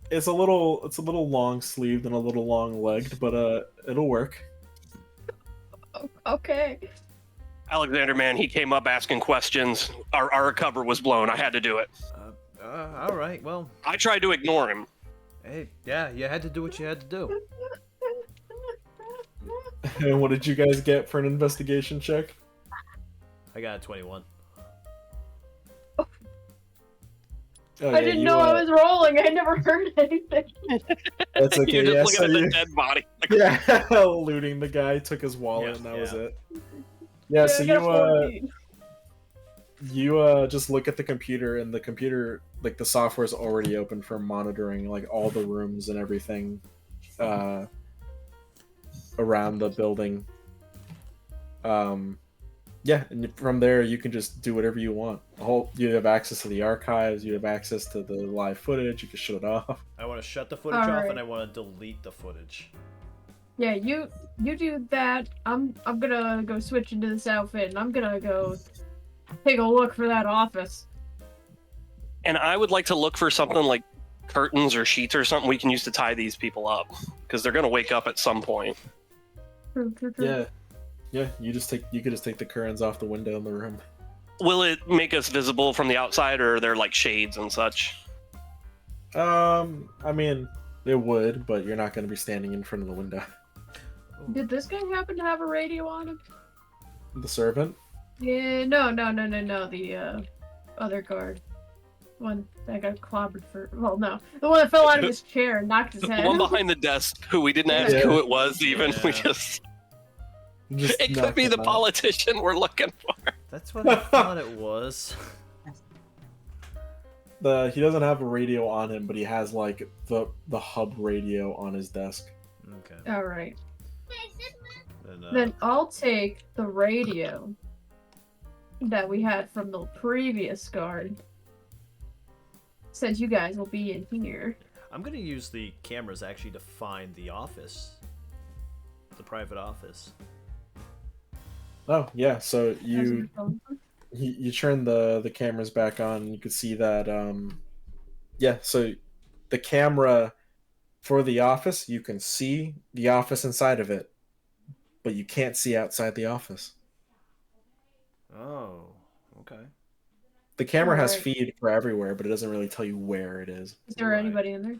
Speaker 1: It's a little long sleeved and a little long legged, but it'll work.
Speaker 4: Okay.
Speaker 3: Alexander, man, he came up asking questions. Our cover was blown. I had to do it.
Speaker 2: All right. Well,
Speaker 3: I tried to ignore him.
Speaker 2: hey, yeah, you had to do what you had to do.
Speaker 1: And what did you guys get for an investigation check?
Speaker 2: I got a 21.
Speaker 1: Oh,
Speaker 4: I didn't know I was rolling. I never heard anything.
Speaker 1: That's okay.
Speaker 3: You're just
Speaker 1: Yeah,
Speaker 3: looking
Speaker 1: so
Speaker 3: at the
Speaker 1: you,
Speaker 3: dead body.
Speaker 1: yeah, looting the guy, took his wallet,
Speaker 2: Yeah,
Speaker 1: and that was
Speaker 2: yeah.
Speaker 1: it. Yeah, so
Speaker 4: I got a 14.
Speaker 1: you just look at the computer, and the computer, like the software is already open for monitoring like all the rooms and everything around the building. Yeah, and from there you can just do whatever you want. You have access to the archives, you have access to the live footage, you can shut it off.
Speaker 2: I want to shut the footage off,
Speaker 4: Alright.
Speaker 2: and I want to delete the footage.
Speaker 4: Yeah, you do that. I'm gonna go switch into this outfit, and I'm gonna go take a look for that office.
Speaker 3: And I would like to look for something like curtains or sheets or something we can use to tie these people up, because they're going to wake up at some point.
Speaker 1: Yeah, you could just take the curtains off the window in the room.
Speaker 3: Will it make us visible from the outside, or are there like shades and such?
Speaker 1: I mean, it would, but you're not going to be standing in front of the window.
Speaker 4: Did this guy happen to have a radio on him?
Speaker 1: The servant?
Speaker 4: Yeah, no. The other guard. One that got clobbered for. Well, no, the one that fell out of his chair and knocked his
Speaker 3: The
Speaker 4: head.
Speaker 3: one behind the desk, who we didn't ask
Speaker 1: Yeah.
Speaker 3: who it was, even. We
Speaker 2: Yeah.
Speaker 3: just.
Speaker 1: Just
Speaker 3: It could
Speaker 1: knock
Speaker 3: be
Speaker 1: him
Speaker 3: the
Speaker 1: out.
Speaker 3: politician we're looking for.
Speaker 2: That's what I thought it was.
Speaker 1: He doesn't have a radio on him, but he has like the hub radio on his desk.
Speaker 2: Okay.
Speaker 4: All right,
Speaker 2: Then,
Speaker 4: then I'll take the radio that we had from the previous guard. Since you guys will be in here.
Speaker 2: I'm gonna use the cameras actually to find the office, the private office.
Speaker 1: Oh yeah, so you turn the cameras back on, and you can see that yeah, so the camera for the office, you can see the office inside of it, but you can't see outside the office.
Speaker 2: Oh, okay.
Speaker 1: The camera has
Speaker 4: Alright.
Speaker 1: feed for everywhere, but it doesn't really tell you where it is.
Speaker 4: Is there
Speaker 2: Right.
Speaker 4: anybody in there?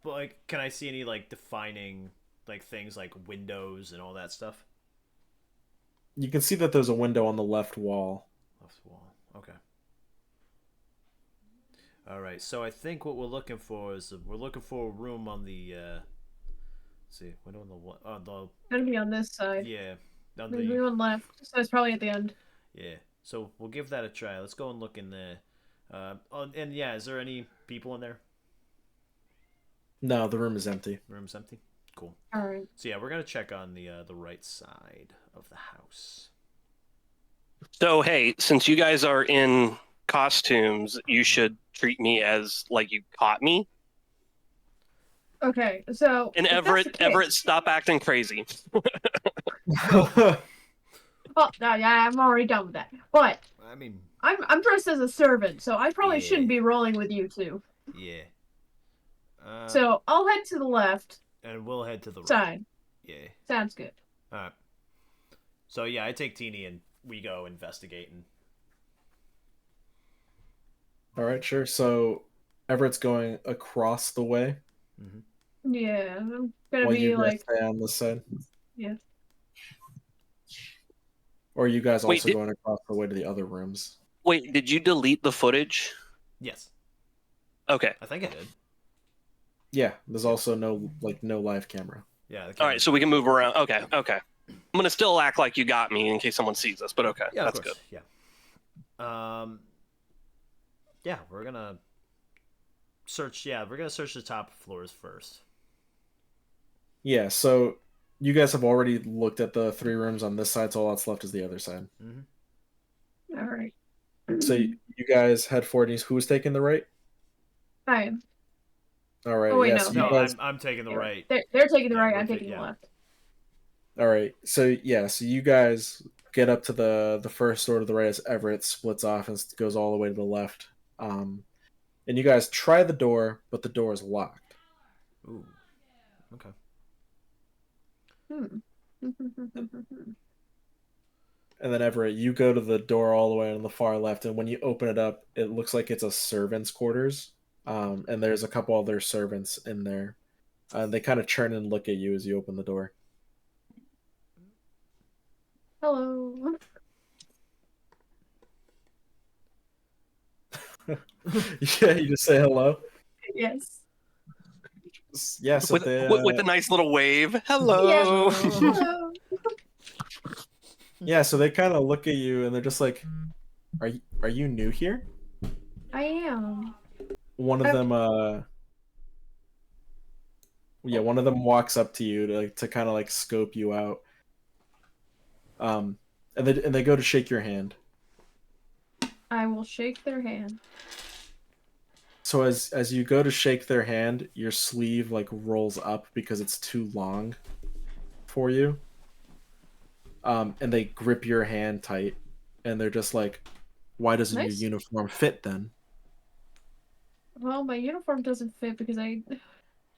Speaker 2: But like, can I see any like defining like things like windows and all that stuff?
Speaker 1: You can see that there's a window on the left wall.
Speaker 2: Left wall. Okay. All right. So I think what we're looking for is we're looking for a room on the. Let's see, window on the
Speaker 4: Gonna be on this side.
Speaker 2: yeah, on
Speaker 4: There's
Speaker 2: the
Speaker 4: one left, so it's probably at the end.
Speaker 2: yeah. So we'll give that a try. Let's go and look in there. And yeah, is there any people in there?
Speaker 1: No, the room is empty.
Speaker 2: Room's empty. Cool.
Speaker 4: All right.
Speaker 2: So yeah, we're gonna check on the right side of the house.
Speaker 3: So, hey, since you guys are in costumes, you should treat me as like you caught me.
Speaker 4: Okay, so
Speaker 3: And
Speaker 4: if that's
Speaker 3: Everett,
Speaker 4: the case-
Speaker 3: Everett, stop acting crazy.
Speaker 4: Oh, no, yeah, I'm already done with that. But
Speaker 2: I mean,
Speaker 4: I'm dressed as a servant, so I probably
Speaker 2: Yeah.
Speaker 4: shouldn't be rolling with you two.
Speaker 2: yeah.
Speaker 4: So I'll head to the left
Speaker 2: And we'll head to the right.
Speaker 4: side.
Speaker 2: Yeah.
Speaker 4: Sounds good.
Speaker 2: All right. So yeah, I take Teeny and we go investigating.
Speaker 1: All right, sure. So Everett's going across the way,
Speaker 4: Yeah, I'm gonna
Speaker 1: while
Speaker 4: be
Speaker 1: you guys
Speaker 4: like,
Speaker 1: stay on this side.
Speaker 4: yeah.
Speaker 1: Or are you guys
Speaker 3: Wait,
Speaker 1: also going across the way to the other rooms?
Speaker 3: Wait, did you delete the footage?
Speaker 2: Yes,
Speaker 3: Okay.
Speaker 2: I think I did.
Speaker 1: Yeah, there's also no live camera.
Speaker 2: Yeah.
Speaker 3: All right, so we can move around. Okay, okay. I'm gonna still act like you got me in case someone sees us, but okay,
Speaker 2: Yeah,
Speaker 3: that's
Speaker 2: of
Speaker 3: good.
Speaker 2: course. Yeah. Yeah, we're gonna search. Yeah, we're gonna search the top floors first.
Speaker 1: Yeah, so you guys have already looked at the 3 rooms on this side, so all that's left is the other side.
Speaker 2: Mm-hmm.
Speaker 4: All right.
Speaker 1: So you guys head forward. And who's taking the right?
Speaker 4: I am.
Speaker 1: All right.
Speaker 4: Oh, wait,
Speaker 1: yeah,
Speaker 4: no.
Speaker 1: so you
Speaker 2: No,
Speaker 1: guys-
Speaker 2: I'm taking the right.
Speaker 4: They're taking the
Speaker 2: Yeah,
Speaker 4: right.
Speaker 2: we're
Speaker 4: I'm
Speaker 2: ta-
Speaker 4: taking
Speaker 2: yeah.
Speaker 4: the left.
Speaker 1: All right. So yeah, so you guys get up to the first door to the right as Everett splits off and goes all the way to the left. And you guys try the door, but the door is locked.
Speaker 2: Ooh. Okay.
Speaker 4: Hmm.
Speaker 1: And then Everett, you go to the door all the way on the far left, and when you open it up, it looks like it's a servant's quarters. And there's a couple other servants in there. They kind of turn and look at you as you open the door.
Speaker 4: Hello.
Speaker 1: Yeah, you just say hello.
Speaker 4: Yes.
Speaker 1: Yeah, so
Speaker 3: with a nice little wave. Hello.
Speaker 4: Yeah. Hello.
Speaker 1: Yeah, so they kind of look at you and they're just like, "Are you new here?"
Speaker 4: I am.
Speaker 1: One of them, one of them walks up to you to kind of like scope you out. And they go to shake your hand.
Speaker 4: I will shake their hand.
Speaker 1: So as you go to shake their hand, your sleeve like rolls up because it's too long for you. And they grip your hand tight, and they're just like, "Why doesn't your uniform fit then?"
Speaker 4: Well, my uniform doesn't fit because I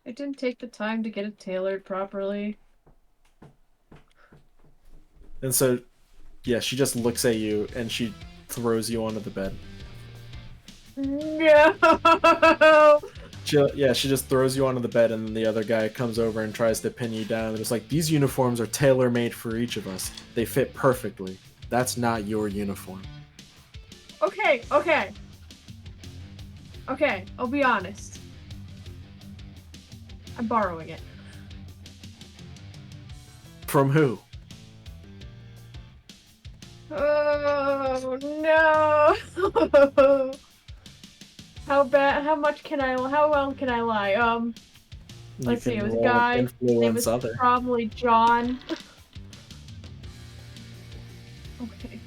Speaker 4: didn't take the time to get it tailored properly.
Speaker 1: And so, yeah, she just looks at you and she throws you onto the bed.
Speaker 4: No.
Speaker 1: She just throws you onto the bed, and then the other guy comes over and tries to pin you down. And it's like, these uniforms are tailor-made for each of us. They fit perfectly. That's not your uniform.
Speaker 4: Okay, I'll be honest. I'm borrowing it.
Speaker 1: From who?
Speaker 4: Oh no! How well can I lie? Let's see, it was a guy. His name was probably John. Okay.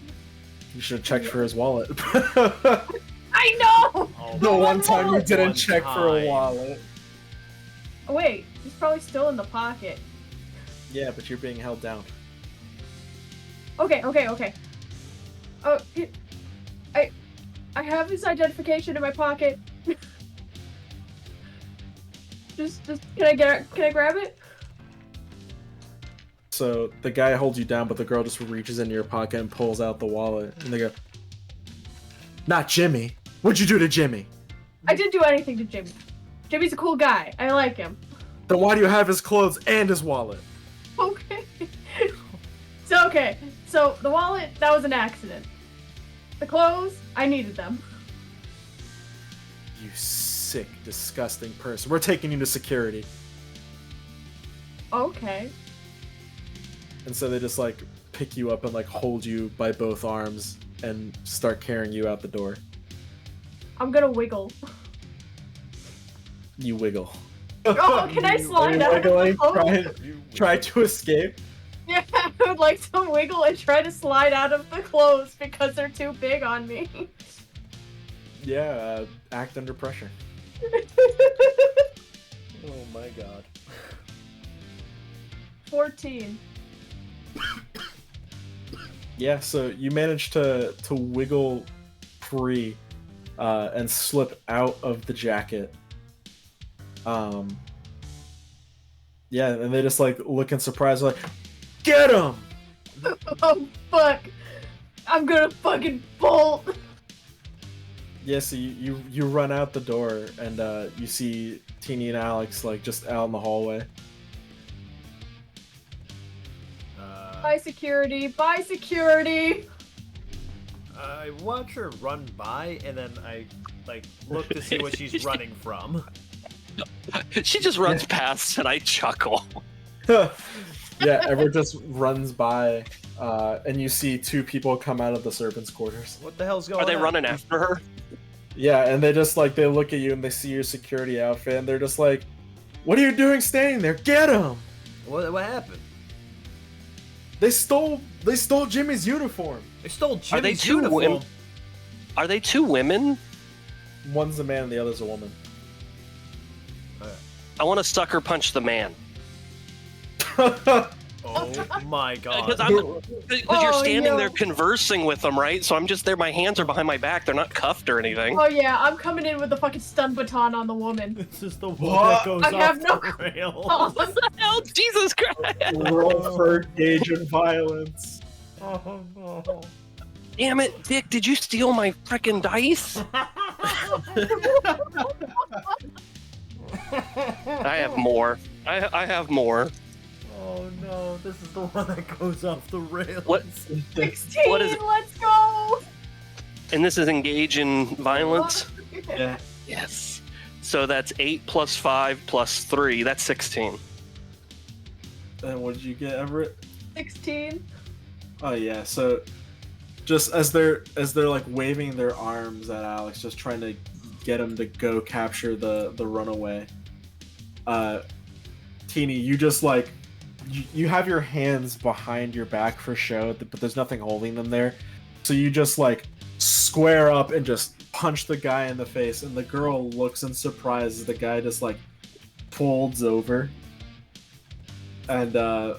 Speaker 1: You should have checked for his wallet.
Speaker 4: I know!
Speaker 2: Oh,
Speaker 1: The one time you didn't
Speaker 2: One
Speaker 1: check for a
Speaker 2: time.
Speaker 1: wallet.
Speaker 4: Oh, wait, he's probably still in the pocket.
Speaker 1: Yeah, but you're being held down.
Speaker 4: Okay. Oh, I have his identification in my pocket. just can I grab it?
Speaker 1: So the guy holds you down, but the girl just reaches into your pocket and pulls out the wallet, and they go, "Not Jimmy. What'd you do to Jimmy?"
Speaker 4: I didn't do anything to Jimmy. Jimmy's a cool guy. I like him.
Speaker 1: Then why do you have his clothes and his wallet?
Speaker 4: Okay. So the wallet, that was an accident. The clothes, I needed them.
Speaker 1: You sick, disgusting person. We're taking you to security.
Speaker 4: Okay.
Speaker 1: And so they just like pick you up and like hold you by both arms and start carrying you out the door.
Speaker 4: I'm gonna wiggle.
Speaker 1: You wiggle.
Speaker 4: Oh, can I slide out of the clothes?
Speaker 1: Try to escape.
Speaker 4: Yeah, I would like to wiggle and try to slide out of the clothes because they're too big on me.
Speaker 1: Yeah, act under pressure. Oh my god.
Speaker 4: 14.
Speaker 1: Yeah, so you managed to wiggle free and slip out of the jacket. Yeah, and they just like look in surprise, like, "Get him!"
Speaker 4: Oh fuck! I'm gonna fucking bolt.
Speaker 1: Yeah, so you run out the door and you see Teeny and Alex like just out in the hallway.
Speaker 4: Bye security! Bye security!
Speaker 2: I watch her run by, and then I like look to see what she's running from.
Speaker 3: She just runs past, and I chuckle.
Speaker 1: Yeah, Everett just runs by, and you see two people come out of the servants' quarters.
Speaker 2: What the hell's going on?
Speaker 3: Are they running after her?
Speaker 1: Yeah, and they just like they look at you and they see your security outfit, and they're just like, "What are you doing standing there? Get him!"
Speaker 2: What happened?
Speaker 1: They stole Jimmy's uniform.
Speaker 2: They stole Jimmy's
Speaker 3: Are they two
Speaker 2: uniform.
Speaker 3: women? Are they two women?
Speaker 1: One's a man and the other's a woman.
Speaker 3: I want to sucker punch the man.
Speaker 2: Oh my god.
Speaker 3: Because you're standing there conversing with them, right? So I'm just there, my hands are behind my back. They're not cuffed or anything.
Speaker 4: Oh yeah, I'm coming in with the fucking stun baton on the woman.
Speaker 2: This is the one that goes
Speaker 4: I
Speaker 2: off
Speaker 4: have no
Speaker 2: the rails.
Speaker 3: What the hell? Jesus Christ!
Speaker 1: Roll for gauge and violence.
Speaker 2: Oh no.
Speaker 3: Damn it, Dick! Did you steal my frickin' dice? I have more. I have more.
Speaker 2: Oh no, this is the one that goes off the rails.
Speaker 3: What?
Speaker 4: 16,
Speaker 3: What is it?
Speaker 4: let's go!
Speaker 3: And this is engage in violence.
Speaker 1: Yeah.
Speaker 3: Yes. So that's 8 plus 5 plus 3. That's 16.
Speaker 1: And what did you get, Everett?
Speaker 4: 16.
Speaker 1: Oh yeah. So just as they're like waving their arms at Alex, just trying to get him to go capture the runaway. Teeny, you just like you have your hands behind your back for show, but there's nothing holding them there. So you just like square up and just punch the guy in the face, and the girl looks in surprise as the guy just like folds over. And as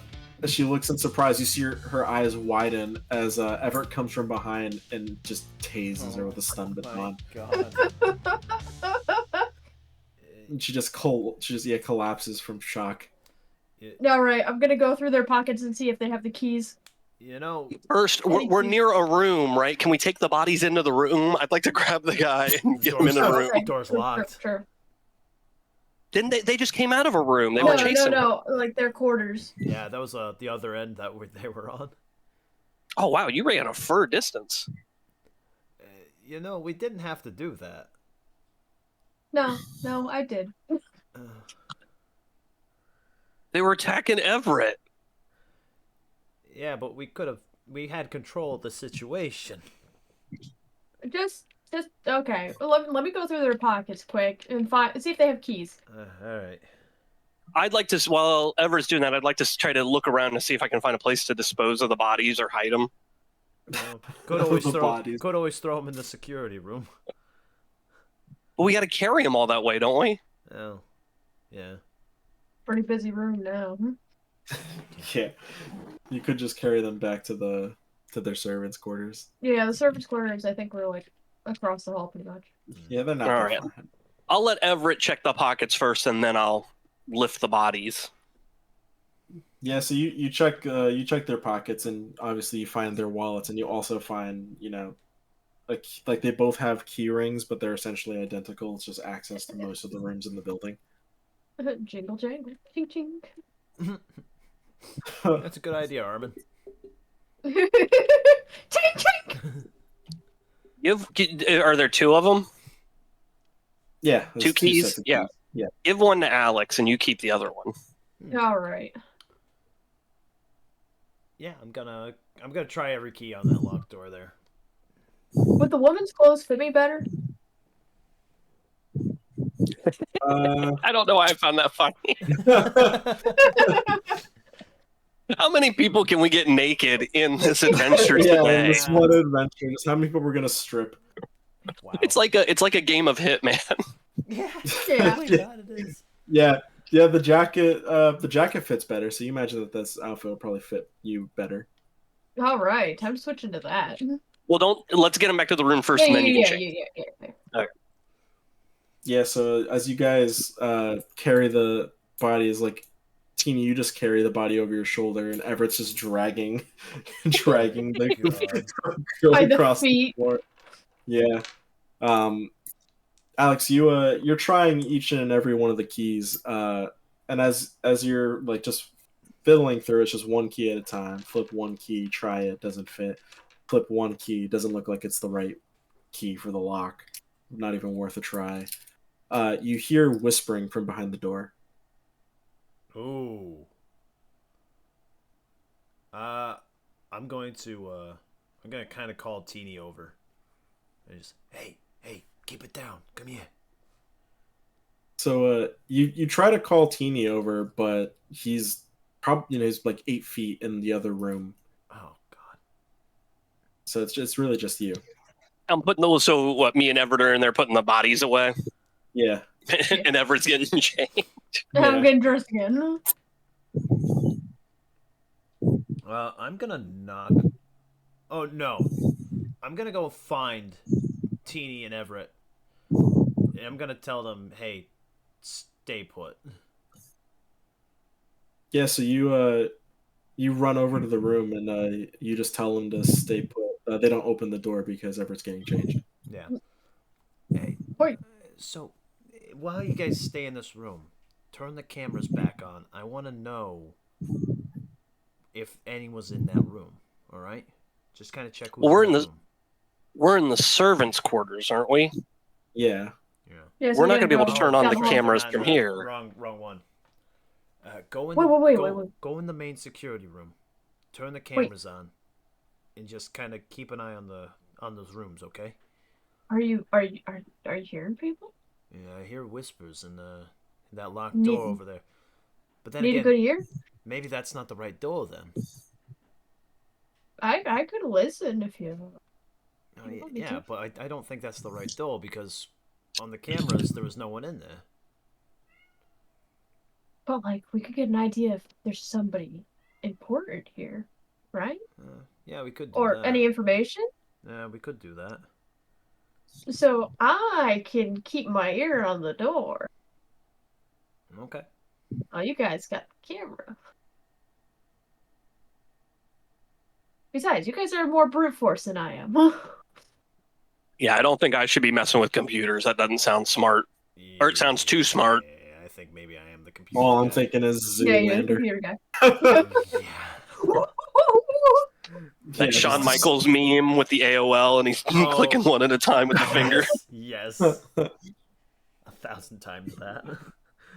Speaker 1: she looks in surprise, you see her eyes widen as Everett comes from behind and just tases her with a stun baton.
Speaker 2: God.
Speaker 1: And she just collapses from shock.
Speaker 4: Alright, I'm gonna go through their pockets and see if they have the keys.
Speaker 2: You know,
Speaker 3: First, we're near a room, right? Can we take the bodies into the room? I'd like to grab the guy and get him in the room.
Speaker 2: Door's locked.
Speaker 4: Sure.
Speaker 3: Didn't they just came out of a room? They
Speaker 4: No,
Speaker 3: were chasing.
Speaker 4: no, like their quarters.
Speaker 2: Yeah, that was the other end that they were on.
Speaker 3: Oh wow, you ran a fur distance.
Speaker 2: You know, we didn't have to do that.
Speaker 4: No, I did.
Speaker 3: They were attacking Everett.
Speaker 2: Yeah, but we had control of the situation.
Speaker 4: Just okay. Let me go through their pockets quick and see if they have keys.
Speaker 2: All right.
Speaker 3: I'd like to, while Everett's doing that, I'd like to try to look around to see if I can find a place to dispose of the bodies or hide them.
Speaker 2: Could always throw them in the security room.
Speaker 3: But we got to carry them all that way, don't we?
Speaker 2: Oh, yeah.
Speaker 4: Pretty busy room now.
Speaker 1: Yeah, you could just carry them back to their servants' quarters.
Speaker 4: Yeah, the servants' quarters. I think we're like across the hall, pretty much.
Speaker 1: Yeah, they're not.
Speaker 3: All
Speaker 1: that
Speaker 3: right.
Speaker 1: far.
Speaker 3: I'll let Everett check the pockets first, and then I'll lift the bodies.
Speaker 1: Yeah, so you check their pockets, and obviously you find their wallets, and you also find like they both have key rings, but they're essentially identical. It's just access to most of the rooms in the building.
Speaker 4: Jingle jangle, ching ching.
Speaker 2: That's a good idea, Armin.
Speaker 4: Ching ching.
Speaker 3: Are there two of them?
Speaker 1: Yeah, there's
Speaker 3: Two keys?
Speaker 1: sets of
Speaker 3: Yeah.
Speaker 1: Yeah.
Speaker 3: Give one to Alex, and you keep the other one.
Speaker 4: All right.
Speaker 2: Yeah, I'm gonna try every key on that locked door there.
Speaker 4: Would the woman's clothes fit me better?
Speaker 3: I don't know why I found that funny. How many people can we get naked in this adventure
Speaker 1: yeah,
Speaker 3: today?
Speaker 1: this one adventure. Just how many people we're gonna strip?
Speaker 2: Wow.
Speaker 3: It's like a game of Hitman.
Speaker 2: Yeah.
Speaker 4: Yeah.
Speaker 2: Oh my God, it is.
Speaker 1: Yeah, the jacket fits better. So you imagine that this outfit will probably fit you better.
Speaker 4: All right, time to switch into that.
Speaker 3: Well, let's get him back to the room first, and then you can change.
Speaker 4: Yeah.
Speaker 1: Yeah, so as you guys carry the bodies, like Teeny, you just carry the body over your shoulder, and Everett's just dragging the girl
Speaker 4: By the
Speaker 1: across
Speaker 4: feet.
Speaker 1: the floor. Yeah. Alex, you're trying each and every one of the keys, and as you're like just fiddling through, it's just one key at a time. Flip one key, try it, doesn't fit. Flip one key, doesn't look like it's the right key for the lock. Not even worth a try. You hear whispering from behind the door.
Speaker 2: Ooh. I'm going to kind of call Teeny over. And just, hey, keep it down. Come here.
Speaker 1: So you try to call Teeny over, but he's probably he's like 8 feet in the other room.
Speaker 2: Oh God.
Speaker 1: So it's really just you.
Speaker 3: I'm putting those. So what? Me and Everett are in there putting the bodies away,
Speaker 1: Yeah.
Speaker 3: and Everett's getting changed.
Speaker 4: I'm getting dressed again.
Speaker 2: I'm gonna knock. Oh no. I'm gonna go find Teeny and Everett. And I'm gonna tell them, hey, stay put.
Speaker 1: Yeah, so you You run over to the room and you just tell them to stay put. They don't open the door because Everett's getting changed.
Speaker 2: Yeah. Hey.
Speaker 4: Wait.
Speaker 2: So, while you guys stay in this room, turn the cameras back on. I want to know if anyone's in that room. All right. Just kind of check who's
Speaker 3: Well,
Speaker 2: in the room.
Speaker 3: we're in the servants' quarters, aren't we?
Speaker 1: Yeah.
Speaker 2: Yeah.
Speaker 4: Yeah,
Speaker 3: We're not going to be able to turn on the
Speaker 4: down hall.
Speaker 3: cameras from here.
Speaker 2: Wrong one. Go in.
Speaker 4: Wait.
Speaker 2: Go in the main security room. Turn the cameras on, and just kind of keep an eye on those rooms, okay?
Speaker 4: Are you hearing people?
Speaker 2: Yeah, I hear whispers in that locked door over there. But then again,
Speaker 4: to go here?
Speaker 2: maybe that's not the right door then.
Speaker 4: I could listen if you.
Speaker 2: Yeah, but I don't think that's the right door because on the cameras there was no one in there.
Speaker 4: But like, we could get an idea if there's somebody important here, right?
Speaker 2: Yeah, we could do
Speaker 4: Or
Speaker 2: that.
Speaker 4: any information.
Speaker 2: Yeah, we could do that.
Speaker 4: So I can keep my ear on the door.
Speaker 2: Okay.
Speaker 4: Oh, you guys got the camera. Besides, you guys are more brute force than I am.
Speaker 3: Yeah, I don't think I should be messing with computers. That doesn't sound smart. Or it sounds too smart.
Speaker 2: Yeah, I think maybe I am the computer.
Speaker 1: All I'm
Speaker 2: guy.
Speaker 1: thinking is
Speaker 4: Yeah, you're the
Speaker 1: Zoolander.
Speaker 4: computer guy.
Speaker 2: Yeah.
Speaker 3: That Shawn Michaels meme with the AOL, and he's clicking one at a time with the finger.
Speaker 2: Yes. 1,000 times that.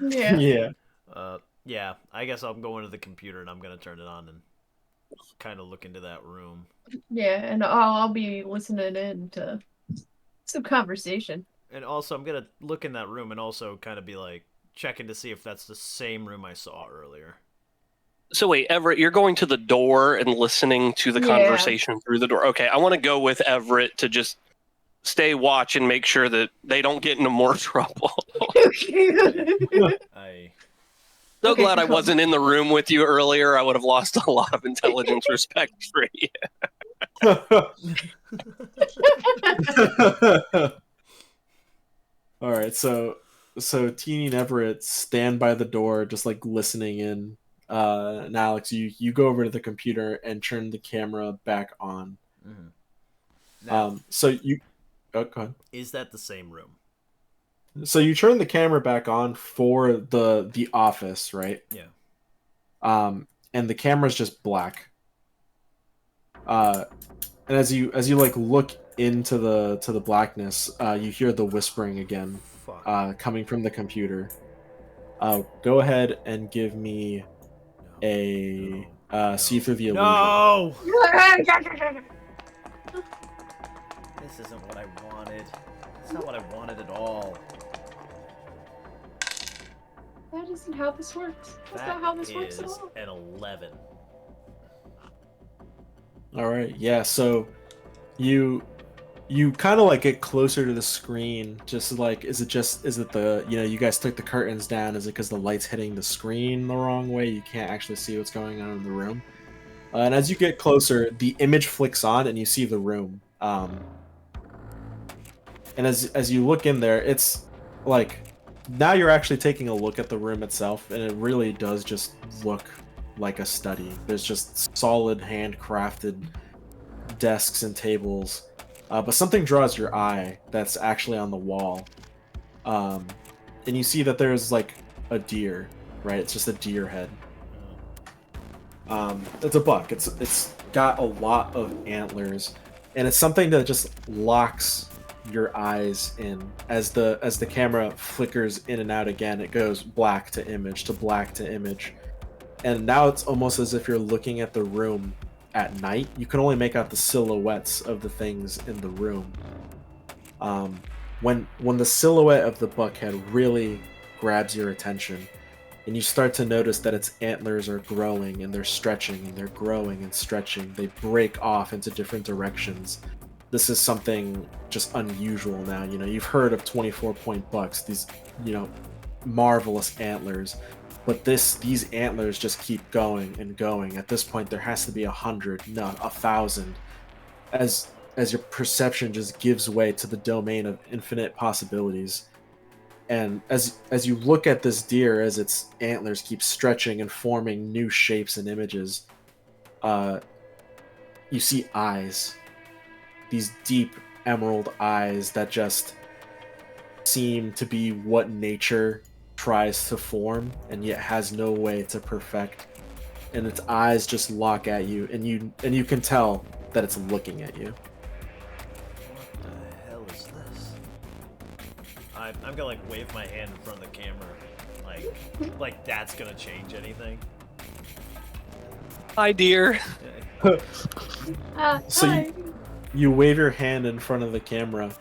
Speaker 4: Yeah.
Speaker 1: Yeah.
Speaker 2: Yeah, I guess I'm going to the computer and I'm going to turn it on and kind of look into that room.
Speaker 4: Yeah, and I'll be listening in to some conversation.
Speaker 2: And also, I'm going to look in that room and also kind of be like, checking to see if that's the same room I saw earlier.
Speaker 3: So wait, Everett, you're going to the door and listening to the conversation through the door. Okay, I want to go with Everett to just stay watch and make sure that they don't get into more trouble. So glad I wasn't in the room with you earlier. I would have lost a lot of intelligence respect for you.
Speaker 1: All right, so Teeny and Everett stand by the door, just like listening in. And Alex, you go over to the computer and turn the camera back on.
Speaker 2: Mm-hmm. Now,
Speaker 1: so you, go ahead.
Speaker 2: Is that the same room?
Speaker 1: So you turn the camera back on for the office, right?
Speaker 2: Yeah.
Speaker 1: And the camera's just black. And as you like look into the blackness, you hear the whispering again, coming from the computer. Go ahead and give me a see through the illusion.
Speaker 2: No! This isn't what I wanted. It's not what I wanted at all.
Speaker 4: That isn't how this works. That's not how this works at all.
Speaker 2: An 11.
Speaker 1: All right, yeah. So you kind of like get closer to the screen. Just like, is it the you guys took the curtains down? Is it because the light's hitting the screen the wrong way? You can't actually see what's going on in the room. And as you get closer, the image flicks on and you see the room. And as you look in there, it's like now you're actually taking a look at the room itself, and it really does just look like a study. There's just solid handcrafted desks and tables, but something draws your eye that's actually on the wall, and you see that there's like a deer, right? It's just a deer head. It's a buck. It's got a lot of antlers, and it's something that just locks your eyes in. As the camera flickers in and out again, it goes black to image to black to image, and now it's almost as if you're looking at the room at night. You can only make out the silhouettes of the things in the room. When the silhouette of the buckhead really grabs your attention, and you start to notice that its antlers are growing and they're stretching and they're growing and stretching. They break off into different directions. This is something just unusual now. You've heard of 24-point bucks, these, marvelous antlers, but these antlers just keep going and going. At this point, there has to be 100, no, 1,000, as your perception just gives way to the domain of infinite possibilities. And as you look at this deer, as its antlers keep stretching and forming new shapes and images, you see eyes. These deep emerald eyes that just seem to be what nature tries to form and yet has no way to perfect. And its eyes just lock at you, and you can tell that it's looking at you.
Speaker 2: What the hell is this? I'm gonna like wave my hand in front of the camera, like that's gonna change anything.
Speaker 3: Hi, dear.
Speaker 1: So
Speaker 4: Hi.
Speaker 1: you wave your hand in front of the camera,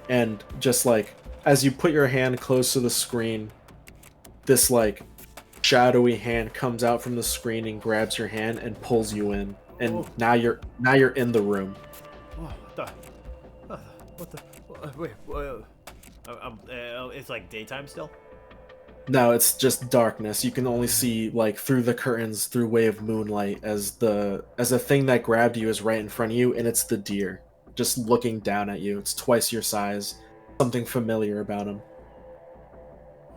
Speaker 1: and just like as you put your hand close to the screen, this like shadowy hand comes out from the screen and grabs your hand and pulls you in, and
Speaker 2: Oh.
Speaker 1: now you're in the room.
Speaker 2: Oh, what the? Wait, it's like daytime still.
Speaker 1: No, it's just darkness. You can only see like through the curtains, through way of moonlight, as the thing that grabbed you is right in front of you, and it's the deer, just looking down at you. It's twice your size. Something familiar about him.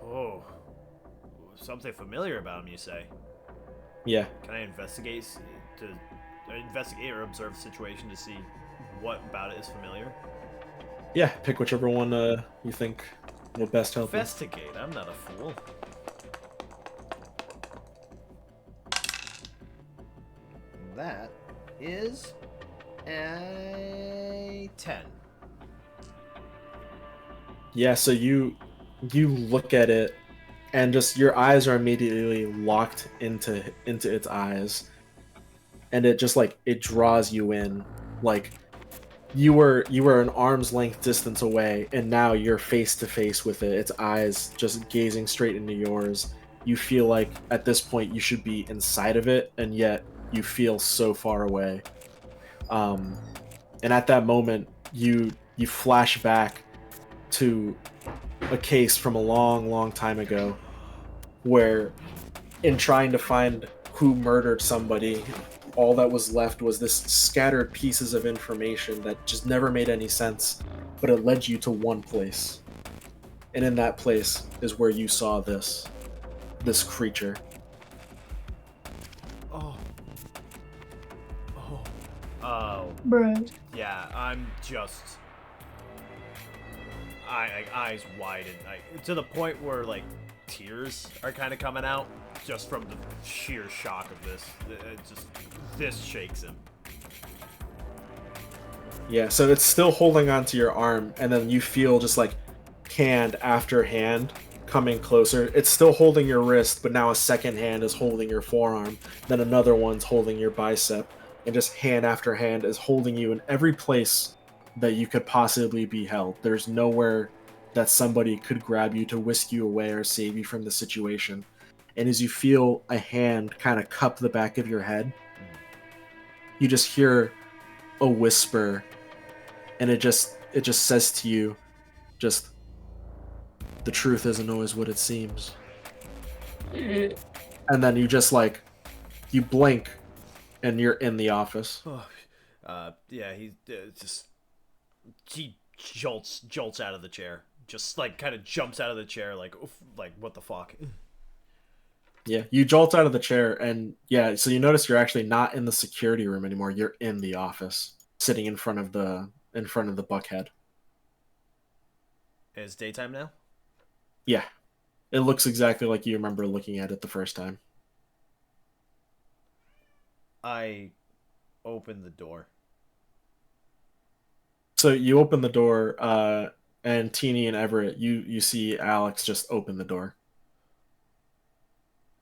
Speaker 2: Oh, something familiar about him, you say?
Speaker 1: Yeah.
Speaker 2: Can I investigate or observe the situation to see what about it is familiar?
Speaker 1: Yeah, pick whichever one you think will best help you.
Speaker 2: Investigate. I'm not a fool. That is a 10.
Speaker 1: Yeah, so you look at it, and just your eyes are immediately locked into its eyes, and it just like it draws you in, like you were an arm's length distance away, and now you're face to face with it. Its eyes just gazing straight into yours. You feel like at this point you should be inside of it, and yet you feel so far away. And at that moment, you flash back to a case from a long, long time ago, where in trying to find who murdered somebody, all that was left was this scattered pieces of information that just never made any sense, but it led you to one place. And in that place is where you saw this creature.
Speaker 2: Oh. Oh.
Speaker 4: Bruh.
Speaker 2: Yeah, I'm just... eyes widened. To the point where, like, tears are kind of coming out just from the sheer shock of this. This shakes him.
Speaker 1: Yeah, so it's still holding onto your arm, and then you feel just like hand after hand coming closer. It's still holding your wrist, but now a second hand is holding your forearm, then another one's holding your bicep, and just hand after hand is holding you in every place that you could possibly be held. There's nowhere that somebody could grab you to whisk you away or save you from the situation. And as you feel a hand kind of cup the back of your head, you just hear a whisper, and it just says to you, just, the truth isn't always what it seems. And then you just like, you blink, and you're in the office.
Speaker 2: Yeah, he jolts out of the chair. Just like kind of jumps out of the chair, like oof, like what the fuck.
Speaker 1: Yeah, you jolt out of the chair, and yeah, so you notice you're actually not in the security room anymore. You're in the office, sitting in front of the buckhead.
Speaker 2: It's daytime now?
Speaker 1: Yeah, it looks exactly like you remember looking at it the first time.
Speaker 2: I open the door.
Speaker 1: So you open the door, and Teeny and Everett, you see Alex just open the door.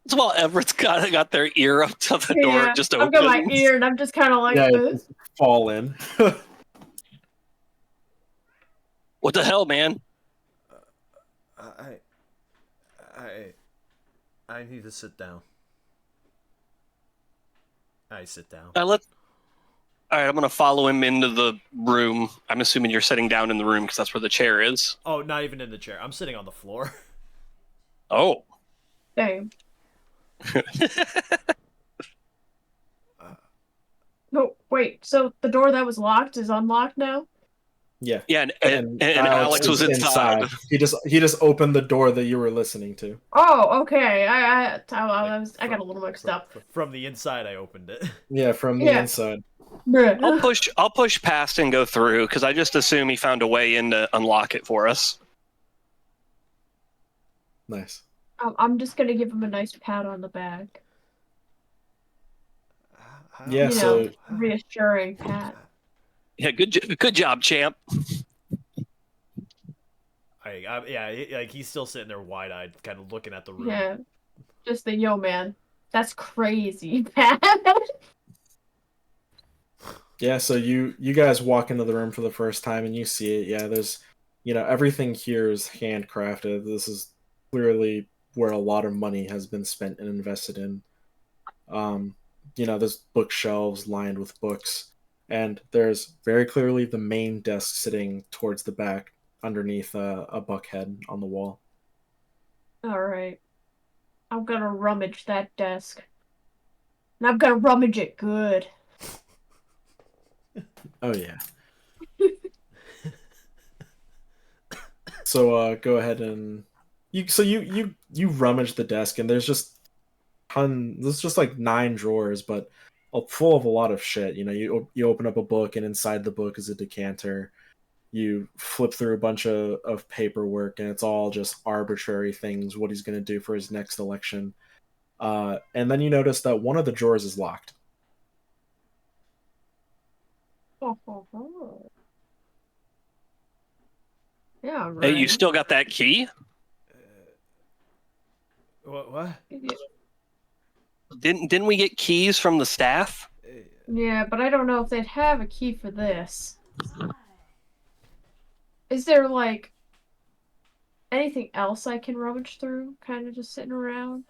Speaker 3: It's while Everett's got their ear up to the door, just
Speaker 4: I've
Speaker 3: opens.
Speaker 4: got my ear, and I'm just kind of like
Speaker 1: Yeah,
Speaker 4: this.
Speaker 1: just fall in.
Speaker 3: What the hell, man?
Speaker 2: I need to sit down. I sit down.
Speaker 3: All right, I'm gonna follow him into the room. I'm assuming you're sitting down in the room because that's where the chair is.
Speaker 2: Oh, not even in the chair. I'm sitting on the floor.
Speaker 3: Oh.
Speaker 4: Dang. No, wait. So the door that was locked is unlocked now?
Speaker 1: Yeah.
Speaker 3: Yeah, and Alex was inside.
Speaker 1: He just opened the door that you were listening to.
Speaker 4: Oh, okay. I got a little mixed up.
Speaker 2: From the inside, I opened it.
Speaker 1: Yeah, from the inside.
Speaker 3: I'll push past and go through because I just assume he found a way in to unlock it for us.
Speaker 1: Nice.
Speaker 4: I'm just gonna give him a nice pat on the back.
Speaker 1: Yeah, so
Speaker 4: reassuring pat.
Speaker 3: Yeah, good job, champ.
Speaker 2: Like he's still sitting there wide-eyed, kind of looking at the room.
Speaker 4: Yeah, just the yo man. That's crazy, Pat.
Speaker 1: Yeah, so you guys walk into the room for the first time and you see it. Yeah, there's, everything here is handcrafted. This is clearly where a lot of money has been spent and invested in. There's bookshelves lined with books, and there's very clearly the main desk sitting towards the back underneath a buckhead on the wall.
Speaker 4: All right. I'm gonna rummage that desk. And I'm gonna rummage it good.
Speaker 1: Oh yeah. So go ahead and you rummage the desk, and there's just like 9 drawers, but full of a lot of shit. You open up a book, and inside the book is a decanter. You flip through a bunch of paperwork, and it's all just arbitrary things, what he's going to do for his next election. And then you notice that one of the drawers is locked.
Speaker 4: Yeah, right.
Speaker 3: Hey, you still got that key?
Speaker 2: What?
Speaker 3: Didn't we get keys from the staff?
Speaker 4: Yeah, but I don't know if they'd have a key for this. Is there, like, anything else I can rummage through? Kind of just sitting around?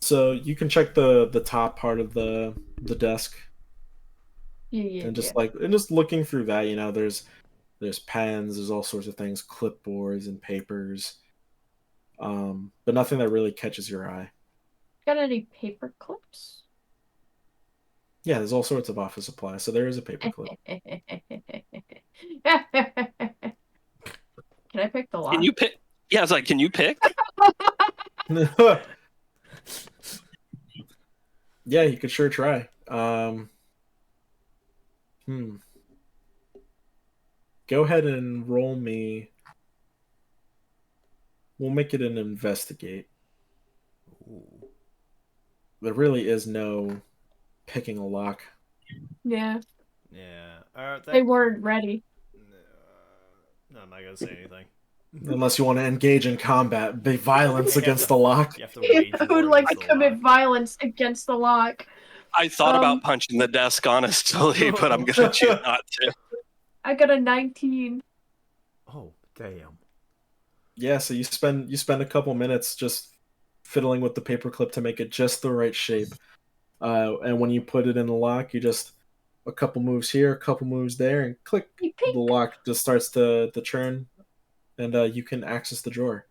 Speaker 1: So you can check the top part of the desk.
Speaker 4: Yeah.
Speaker 1: And just looking through that, there's pens, there's all sorts of things, clipboards and papers. But nothing that really catches your eye.
Speaker 4: Got any paper clips?
Speaker 1: Yeah, there's all sorts of office supplies, so there is a paper clip.
Speaker 4: Can I pick the lock?
Speaker 3: Can you pick? Yeah, I was like, can you pick?
Speaker 1: Yeah, you could sure try. Go ahead and roll me. We'll make it an investigate.
Speaker 2: Ooh.
Speaker 1: There really is no picking a lock.
Speaker 4: Yeah.
Speaker 2: Yeah.
Speaker 4: They weren't ready.
Speaker 2: No, I'm not gonna say anything.
Speaker 1: Unless you want to engage in combat, be violence against the lock.
Speaker 2: You have to wage
Speaker 4: I
Speaker 2: war
Speaker 4: would like to
Speaker 2: against the
Speaker 4: commit
Speaker 2: lock.
Speaker 4: violence against the lock.
Speaker 3: I thought about punching the desk, honestly, but I'm gonna choose not to.
Speaker 4: I got a 19.
Speaker 2: Oh, damn.
Speaker 1: Yeah, so you spend a couple minutes just fiddling with the paperclip to make it just the right shape. And when you put it in the lock, you just a couple moves here, a couple moves there, and click. The lock just starts to churn, and you can access the drawer.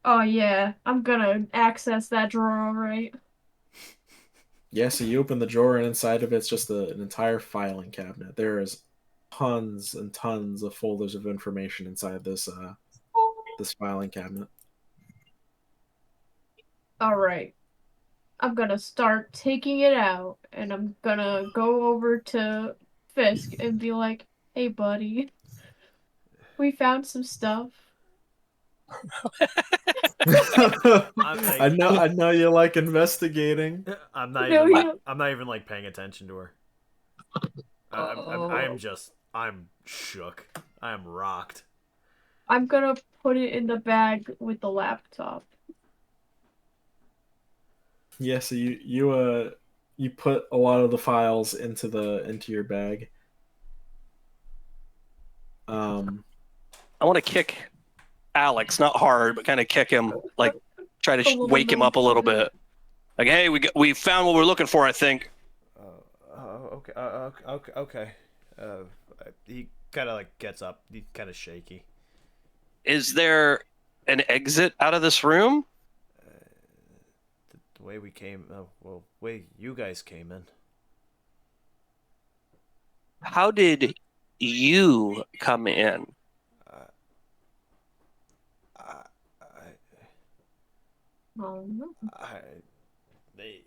Speaker 4: Oh yeah, I'm gonna access that drawer, alright.
Speaker 1: Yeah, so you open the drawer, and inside of it's just an entire filing cabinet. There is tons and tons of folders of information inside this filing cabinet.
Speaker 4: Alright. I'm gonna start taking it out, and I'm gonna go over to Fisk and be like, "Hey, buddy, we found some stuff."
Speaker 1: I know you like investigating.
Speaker 2: I'm not even like paying attention to her. I'm shook. I am rocked.
Speaker 4: I'm gonna put it in the bag with the laptop.
Speaker 1: Yeah, so you put a lot of the files into your bag.
Speaker 3: I want to kick Alex, not hard, but kind of kick him, like try to wake him up a little bit. Like, hey, we found what we're looking for, I think.
Speaker 2: Okay. He kind of like gets up. He's kind of shaky.
Speaker 3: Is there an exit out of this room?
Speaker 2: The way we came, way you guys came in.
Speaker 3: how did you come in?
Speaker 2: I,
Speaker 4: Oh, no.
Speaker 2: they.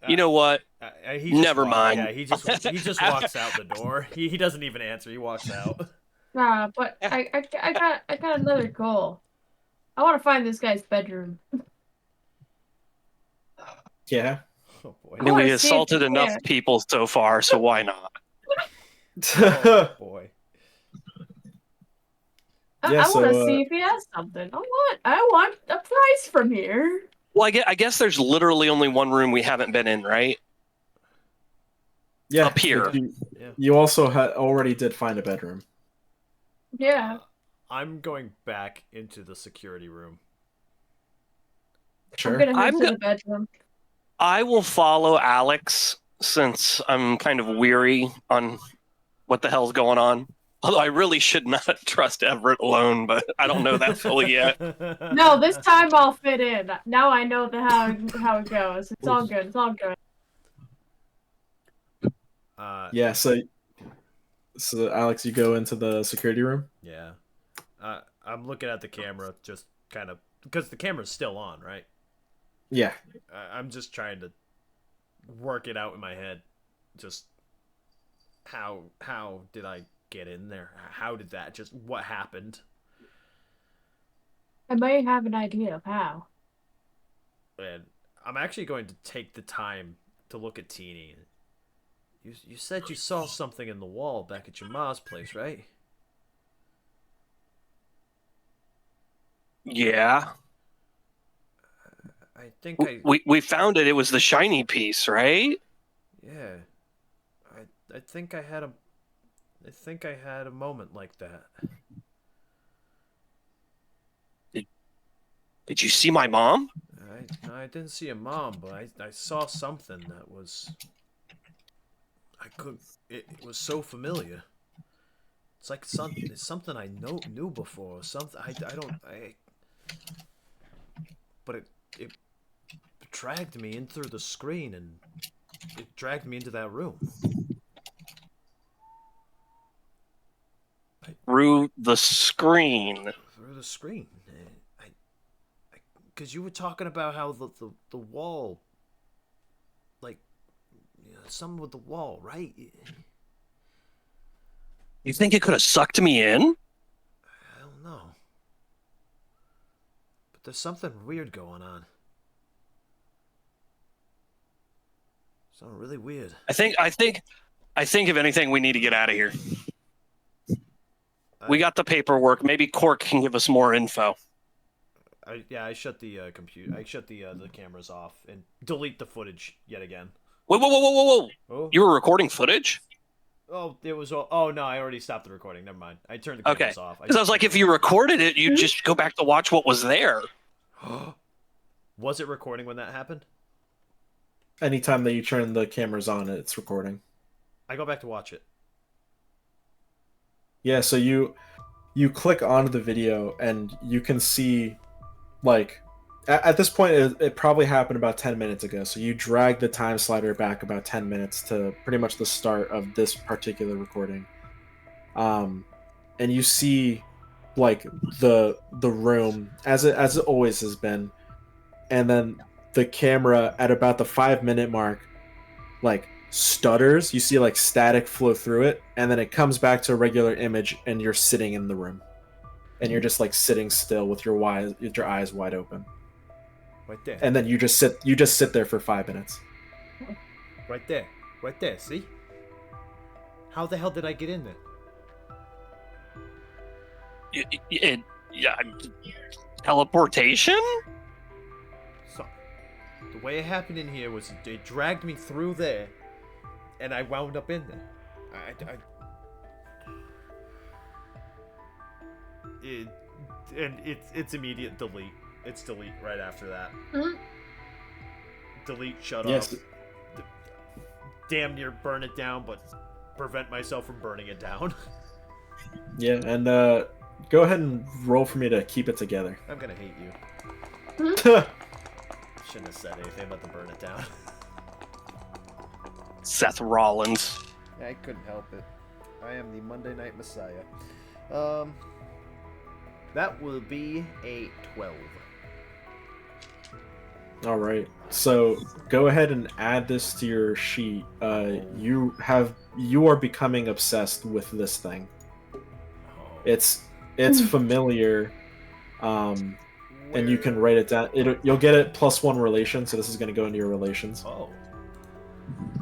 Speaker 3: You know what?
Speaker 2: He just
Speaker 3: Never mind.
Speaker 2: Yeah, he just walks out the door. He doesn't even answer. He walks out.
Speaker 4: Nah, but I got another goal. I want to find this guy's bedroom.
Speaker 1: Yeah.
Speaker 2: Oh boy.
Speaker 3: I mean,
Speaker 4: wanna
Speaker 3: we
Speaker 4: see if
Speaker 3: assaulted
Speaker 4: you
Speaker 3: enough
Speaker 4: can.
Speaker 3: people so far, so why not?
Speaker 2: Oh boy.
Speaker 1: Yeah,
Speaker 4: I want to
Speaker 1: so,
Speaker 4: see if he has something. I want a prize from here.
Speaker 3: Well, I guess there's literally only one room we haven't been in, right?
Speaker 1: yeah,
Speaker 3: Up here.
Speaker 1: but
Speaker 2: Yeah.
Speaker 1: you also already did find a bedroom.
Speaker 4: Yeah.
Speaker 2: I'm going back into the security room.
Speaker 1: Sure.
Speaker 4: I'm gonna head
Speaker 3: I'm
Speaker 4: to
Speaker 3: go-
Speaker 4: the bedroom.
Speaker 3: I will follow Alex since I'm kind of weary on what the hell's going on. Although I really should not trust Everett alone, but I don't know that fully yet.
Speaker 4: No, this time I'll fit in. Now I know how it goes. It's all good. It's all good.
Speaker 1: Yeah, so Alex, you go into the security room?
Speaker 2: Yeah. I'm looking at the camera, just kind of because the camera's still on, right?
Speaker 1: Yeah.
Speaker 2: I'm just trying to work it out in my head. Just how did I get in there? How did that? Just what happened?
Speaker 4: I may have an idea of how.
Speaker 2: And I'm actually going to take the time to look at Teeny. You said you saw something in the wall back at your mom's place, right?
Speaker 3: Yeah.
Speaker 2: I think
Speaker 3: We found it. It was the shiny piece, right?
Speaker 2: yeah. I think I had a moment like that.
Speaker 3: Did you see my mom?
Speaker 2: I didn't see a mom, but I saw something that was it was so familiar. It's like it's something I knew before. Something but it dragged me in through the screen and it dragged me into that room.
Speaker 3: Through the screen.
Speaker 2: Through the screen. Because you were talking about how the wall, like, you know, something with the wall, right?
Speaker 3: You think it could have sucked me in?
Speaker 2: I don't know. But there's something weird going on. Something really weird.
Speaker 3: I think if anything, we need to get out of here. We got the paperwork. Maybe Cork can give us more info.
Speaker 2: I shut the computer. I shut the cameras off and delete the footage yet again.
Speaker 3: Whoa!
Speaker 2: Oh,
Speaker 3: You were recording footage?
Speaker 2: oh, it was. Oh no, I already stopped the recording. Never mind. I turned the cameras off.
Speaker 3: Because I was like, if you recorded it, you'd just go back to watch what was there.
Speaker 2: Was it recording when that happened?
Speaker 1: Anytime that you turn the cameras on, it's recording.
Speaker 2: I go back to watch it.
Speaker 1: Yeah, so you click onto the video and you can see, like, at this point it probably happened about 10 minutes ago. So you drag the time slider back about 10 minutes to pretty much the start of this particular recording. And you see, like, the room as it always has been, and then the camera at about the 5-minute mark, like, stutters. You see, like, static flow through it, and then it comes back to a regular image, and you're sitting in the room, and you're just, like, sitting still with your eyes wide open.
Speaker 2: Right there.
Speaker 1: And then you just sit there for 5 minutes.
Speaker 2: Right there. Right there. See? How the hell did I get in there?
Speaker 3: Yeah, teleportation?
Speaker 2: So, the way it happened in here was it dragged me through there, and I wound up in there. It's immediate delete. It's delete right after that.
Speaker 4: Mhm.
Speaker 2: Delete, shut
Speaker 1: Yes.
Speaker 2: off. Damn near burn it down, but prevent myself from burning it down.
Speaker 1: Yeah, and go ahead and roll for me to keep it together.
Speaker 2: I'm gonna hate you. Shouldn't have said anything about the burn it down.
Speaker 3: Seth Rollins.
Speaker 2: I couldn't help it. I am the Monday Night Messiah. That will be a 12.
Speaker 1: All right. So go ahead and add this to your sheet. You are becoming obsessed with this thing. It's familiar, and you can write it down. You'll get it +1 relation. So this is going to go into your relations.
Speaker 2: Oh.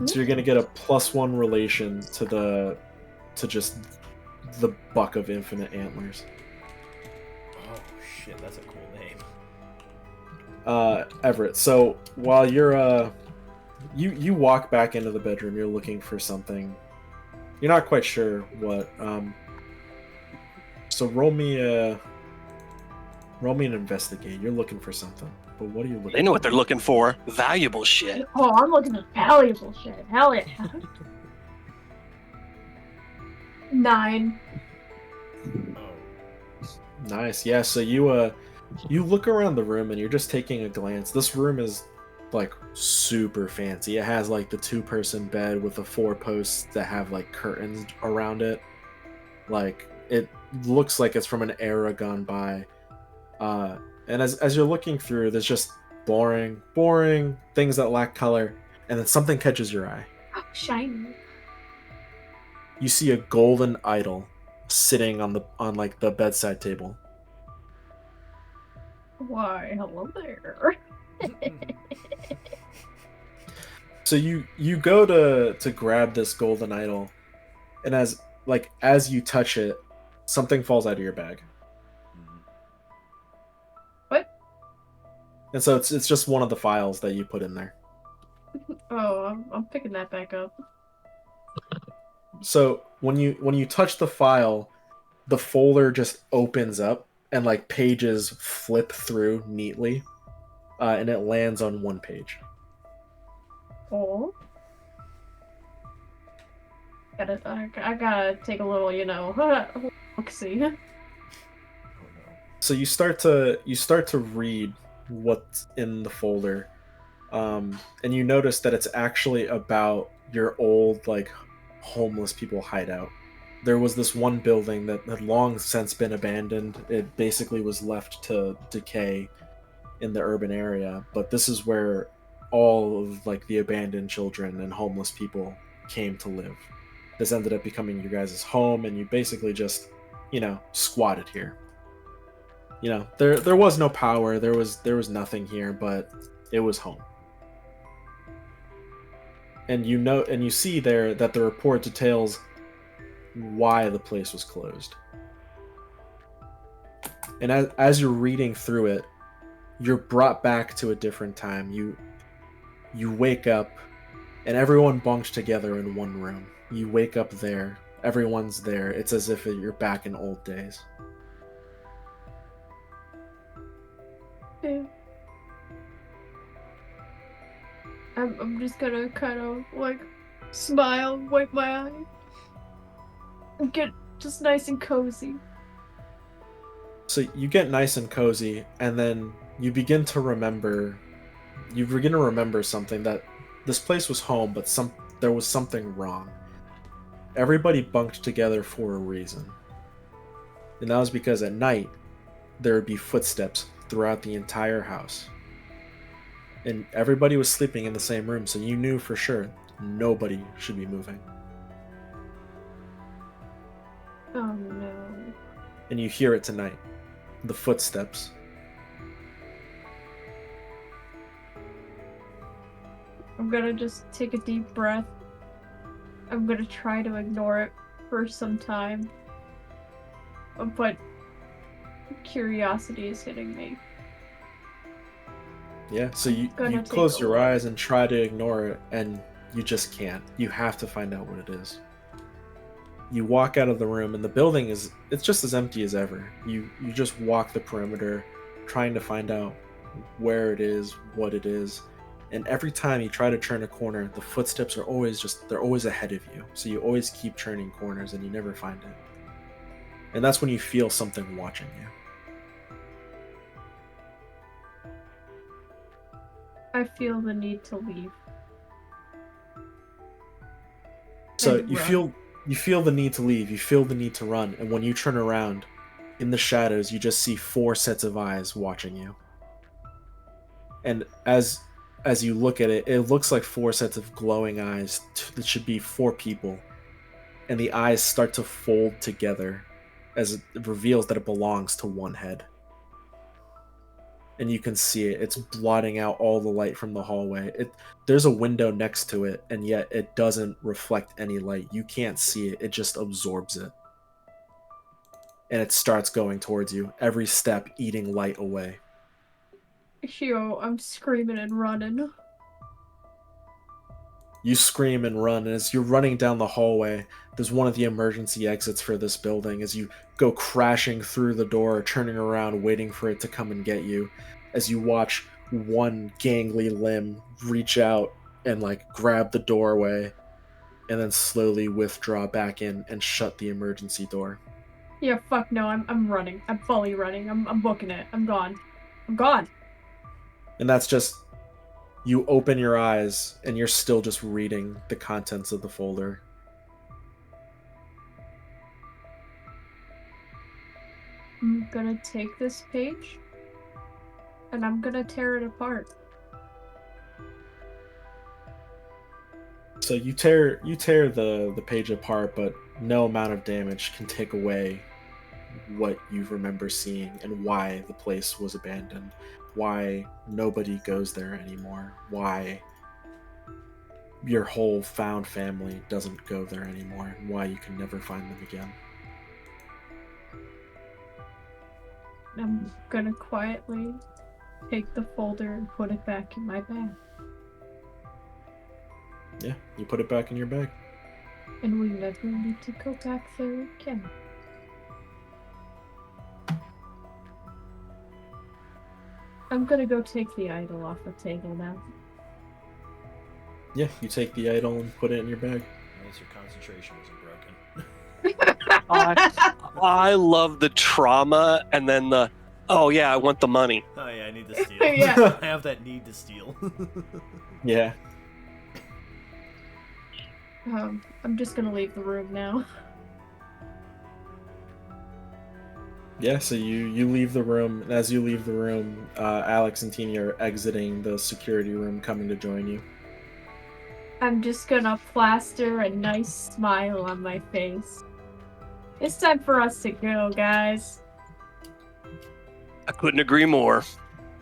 Speaker 1: So you're going to get a +1 relation to just the buck of infinite antlers.
Speaker 2: Oh shit, that's a cool name.
Speaker 1: Everett. So while you're you walk back into the bedroom, you're looking for something. You're not quite sure what. So roll me an investigate. You're looking for something, but what are you looking?
Speaker 3: They know what they're looking for. Valuable shit.
Speaker 4: Oh, I'm looking at valuable shit. Hell yeah. 9.
Speaker 1: Nice. Yeah. So you look around the room and you're just taking a glance. This room is like super fancy. It has like the 2-person bed with the 4 posts that have like curtains around it. Like it looks like it's from an era gone by. And as you're looking through, there's just boring things that lack color, and then something catches your eye.
Speaker 4: Oh, shiny.
Speaker 1: You see a golden idol sitting on like the bedside table.
Speaker 4: Why, hello there.
Speaker 1: So you go to grab this golden idol, and as you touch it, something falls out of your bag.
Speaker 4: What?
Speaker 1: And so it's just one of the files that you put in there.
Speaker 4: Oh, I'm picking that back up.
Speaker 1: So when you touch the file, the folder just opens up and like pages flip through neatly, and it lands on one page.
Speaker 4: Oh. I gotta take a little, look-see.
Speaker 1: So you start to read what's in the folder, and you notice that it's actually about your old like homeless people hideout. There was this one building that had long since been abandoned. It basically was left to decay in the urban area, but this is where all of like the abandoned children and homeless people came to live. This ended up becoming your guys' home, and you basically just, squatted here. There was no power, there was nothing here, but it was home. And you see there that the report details why the place was closed. And as you're reading through it, you're brought back to a different time. You wake up, and everyone bunked together in one room. You wake up there. Everyone's there. It's as if you're back in old days.
Speaker 4: Yeah. I'm just gonna kind of like smile, wipe my eye, and get just nice and cozy.
Speaker 1: So you get nice and cozy, and then you begin to remember something, that this place was home, but there was something wrong. Everybody bunked together for a reason. And that was because at night, there would be footsteps throughout the entire house. And everybody was sleeping in the same room, so you knew for sure nobody should be moving.
Speaker 4: Oh no.
Speaker 1: And you hear it tonight. The footsteps.
Speaker 4: I'm gonna just take a deep breath. I'm gonna try to ignore it for some time. But curiosity is hitting me.
Speaker 1: Yeah, so you
Speaker 4: Gonna
Speaker 1: close
Speaker 4: take a
Speaker 1: your
Speaker 4: look.
Speaker 1: eyes and try to ignore it, and you just can't. You have to find out what it is. You walk out of the room, and the building it's just as empty as ever. You just walk the perimeter, trying to find out where it is, what it is. And every time you try to turn a corner, the footsteps are they're always ahead of you. So you always keep turning corners and you never find it. And that's when you feel something watching you.
Speaker 4: I feel the need to leave.
Speaker 1: So
Speaker 4: And
Speaker 1: you
Speaker 4: run.
Speaker 1: feel the need to leave. You feel the need to run, and when you turn around, in the shadows, you just see 4 sets of eyes watching you. And as you look at it, it looks like 4 sets of glowing eyes. That should be 4 people, and the eyes start to fold together as it reveals that it belongs to one head. And you can see it. It's blotting out all the light from the hallway. There's a window next to it, and yet it doesn't reflect any light. You can't see it. It just absorbs it. And it starts going towards you, every step eating light away.
Speaker 4: Yo, I'm screaming and running.
Speaker 1: You scream and run, and as you're running down the hallway, there's one of the emergency exits for this building. As you go crashing through the door, turning around, waiting for it to come and get you, as you watch one gangly limb reach out and grab the doorway, and then slowly withdraw back in and shut the emergency door.
Speaker 4: Yeah, fuck no, I'm running. I'm fully running. I'm booking it. I'm gone. I'm gone.
Speaker 1: And that's just you open your eyes and you're still just reading the contents of the folder.
Speaker 4: I'm gonna take this page and I'm gonna tear it apart.
Speaker 1: So you tear the page apart, but no amount of damage can take away what you remember seeing and why the place was abandoned, why nobody goes there anymore, why your whole found family doesn't go there anymore, and why you can never find them again.
Speaker 4: I'm gonna quietly take the folder and put it back in my bag.
Speaker 1: Yeah, you put it back in your bag.
Speaker 4: And we never need to go back there again. I'm gonna go take the idol off the table now.
Speaker 1: Yeah, you take the idol and put it in your bag.
Speaker 2: At least your concentration wasn't broken.
Speaker 3: I love the trauma and then the, oh yeah, I want the money.
Speaker 2: Oh yeah, I need to steal.
Speaker 4: Yeah.
Speaker 2: I have that need to steal.
Speaker 1: Yeah.
Speaker 4: I'm just gonna leave the room now.
Speaker 1: Yeah, so you leave the room, and as you leave the room, Alex and Tina are exiting the security room, coming to join you.
Speaker 4: I'm just gonna plaster a nice smile on my face. It's time for us to go, guys.
Speaker 3: I couldn't agree more.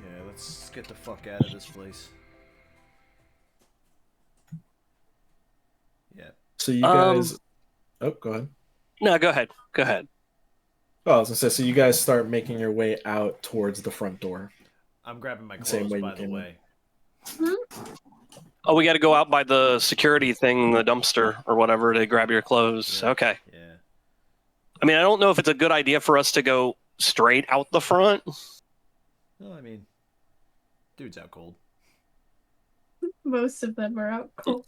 Speaker 2: Yeah, let's get the fuck out of this place. Yeah.
Speaker 1: So you guys... Oh, go ahead.
Speaker 3: No, go ahead. Go ahead.
Speaker 1: Oh, I was gonna say, so you guys start making your way out towards the front door.
Speaker 2: I'm grabbing my
Speaker 1: Same
Speaker 2: clothes,
Speaker 1: way
Speaker 2: by
Speaker 1: you
Speaker 2: the
Speaker 1: came in.
Speaker 2: way.
Speaker 3: Oh, we got to go out by the security thing, the dumpster or whatever, to grab your clothes.
Speaker 2: Yeah.
Speaker 3: Okay.
Speaker 2: Yeah.
Speaker 3: I mean, I don't know if it's a good idea for us to go straight out the front.
Speaker 2: No, I mean, dude's out cold.
Speaker 4: Most of them are out cold.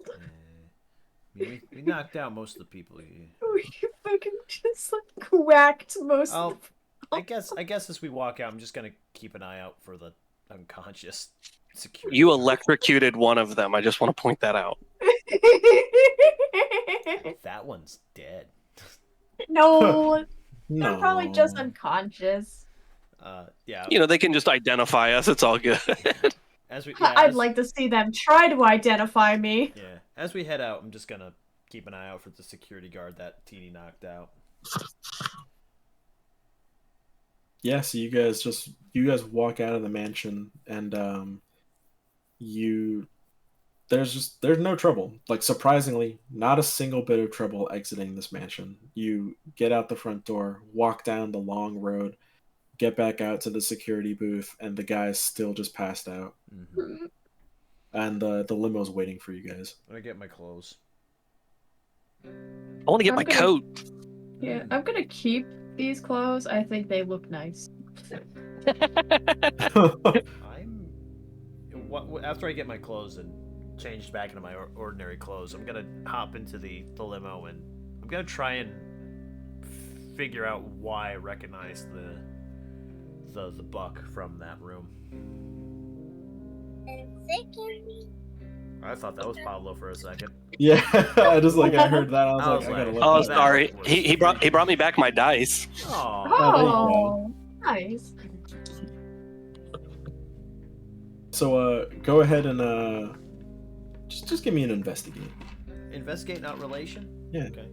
Speaker 2: I mean, we knocked out most of the people.
Speaker 4: We fucking just whacked most
Speaker 2: Oh,
Speaker 4: of
Speaker 2: I guess as we walk out, I'm just gonna keep an eye out for the unconscious security.
Speaker 3: You electrocuted one of them. I just want to point that out.
Speaker 2: That one's dead.
Speaker 4: No, they're
Speaker 1: No.
Speaker 4: probably just unconscious.
Speaker 2: Yeah.
Speaker 3: You know, they can just identify us. It's all good.
Speaker 2: As we,
Speaker 4: I'd like to see them try to identify me.
Speaker 2: Yeah. As we head out, I'm just gonna keep an eye out for the security guard that Teeny knocked out.
Speaker 1: Yeah, so you guys walk out of the mansion, and there's no trouble. Like, surprisingly, not a single bit of trouble exiting this mansion. You get out the front door, walk down the long road, get back out to the security booth, and the guy's still just passed out.
Speaker 2: Mm-hmm.
Speaker 1: And the limo's waiting for you guys.
Speaker 2: I'm gonna get my clothes.
Speaker 3: I want to get my coat.
Speaker 4: Yeah, I'm gonna keep these clothes. I think they look nice.
Speaker 2: After I get my clothes and changed back into my ordinary clothes, I'm gonna hop into the limo and I'm gonna try and figure out why I recognize the buck from that room. I thought that was Pablo for a second.
Speaker 1: Yeah, I heard that. I
Speaker 2: I
Speaker 1: was
Speaker 2: was
Speaker 1: like, I gotta
Speaker 2: like,
Speaker 1: look
Speaker 3: Oh,
Speaker 1: that up.
Speaker 3: sorry.
Speaker 2: was
Speaker 3: He brought me back my dice.
Speaker 2: Aw.
Speaker 1: Oh, there you go.
Speaker 4: Oh, nice.
Speaker 1: So go ahead and just give me an investigate.
Speaker 2: Investigate, not relation?
Speaker 1: Yeah.
Speaker 2: Okay.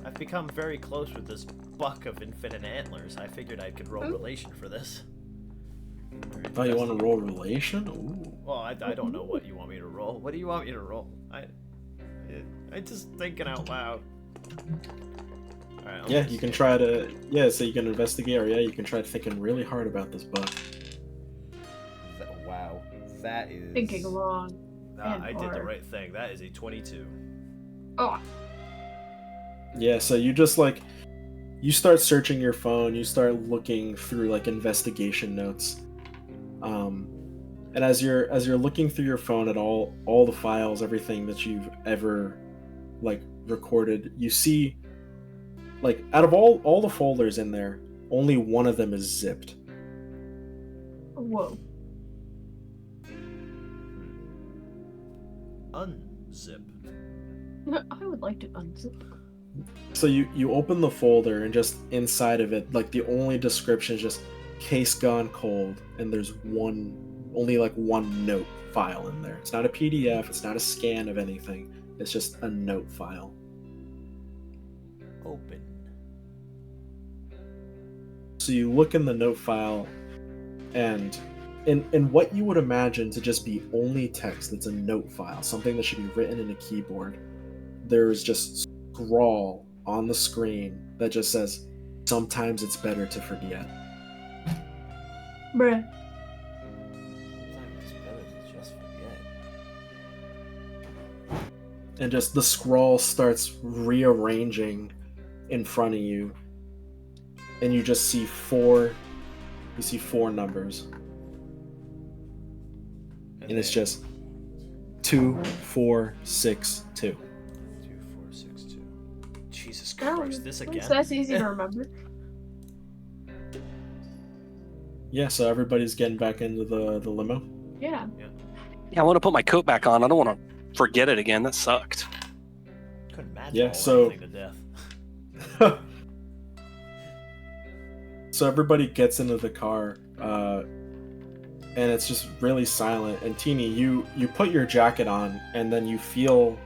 Speaker 2: I've become very close with this buck of infinite antlers. I figured I could roll relation for this.
Speaker 1: Oh, you want to roll relation? Ooh.
Speaker 2: Well, I don't know what you want me to roll. What do you want me to roll? I just thinking out loud. Alright,
Speaker 1: Yeah, you can try to. Yeah, so you can investigate, or yeah, you can try thinking really hard about this buck.
Speaker 2: Wow. That is...
Speaker 4: Thinking long. and
Speaker 2: I did the
Speaker 4: hard.
Speaker 2: right thing. That is a 22.
Speaker 4: Oh,
Speaker 1: Yeah, so you just you start searching your phone, you start looking through investigation notes. And as you're looking through your phone at all the files, everything that you've ever recorded, you see out of all the folders in there, only one of them is zipped.
Speaker 4: whoa.
Speaker 2: Unzip.
Speaker 4: I would like to unzip.
Speaker 1: So you open the folder, and just inside of it, the only description is just case gone cold, and there's only one note file in there. It's not a PDF, it's not a scan of anything. It's just a note file.
Speaker 2: Open.
Speaker 1: So you look in the note file, and in what you would imagine to just be only text, that's a note file, something that should be written in a keyboard, there's just scrawl on the screen that just says, "Sometimes it's better to forget."
Speaker 4: Bruh.
Speaker 2: Sometimes it's better to just forget.
Speaker 1: And just the scroll starts rearranging in front of you, and you just see four numbers, and it's just 2462.
Speaker 2: 2462. Jesus
Speaker 4: Oh,
Speaker 2: Christ, this again?
Speaker 4: That's easy to remember.
Speaker 1: Yeah, so everybody's getting back into the limo.
Speaker 4: Yeah.
Speaker 3: Yeah, I want to put my coat back on. I don't want to forget it again. That sucked.
Speaker 2: Couldn't imagine
Speaker 1: Yeah,
Speaker 2: all
Speaker 1: so-
Speaker 2: anything to death.
Speaker 1: So everybody gets into the car, and it's just really silent. And Teeny, you put your jacket on, and then you feel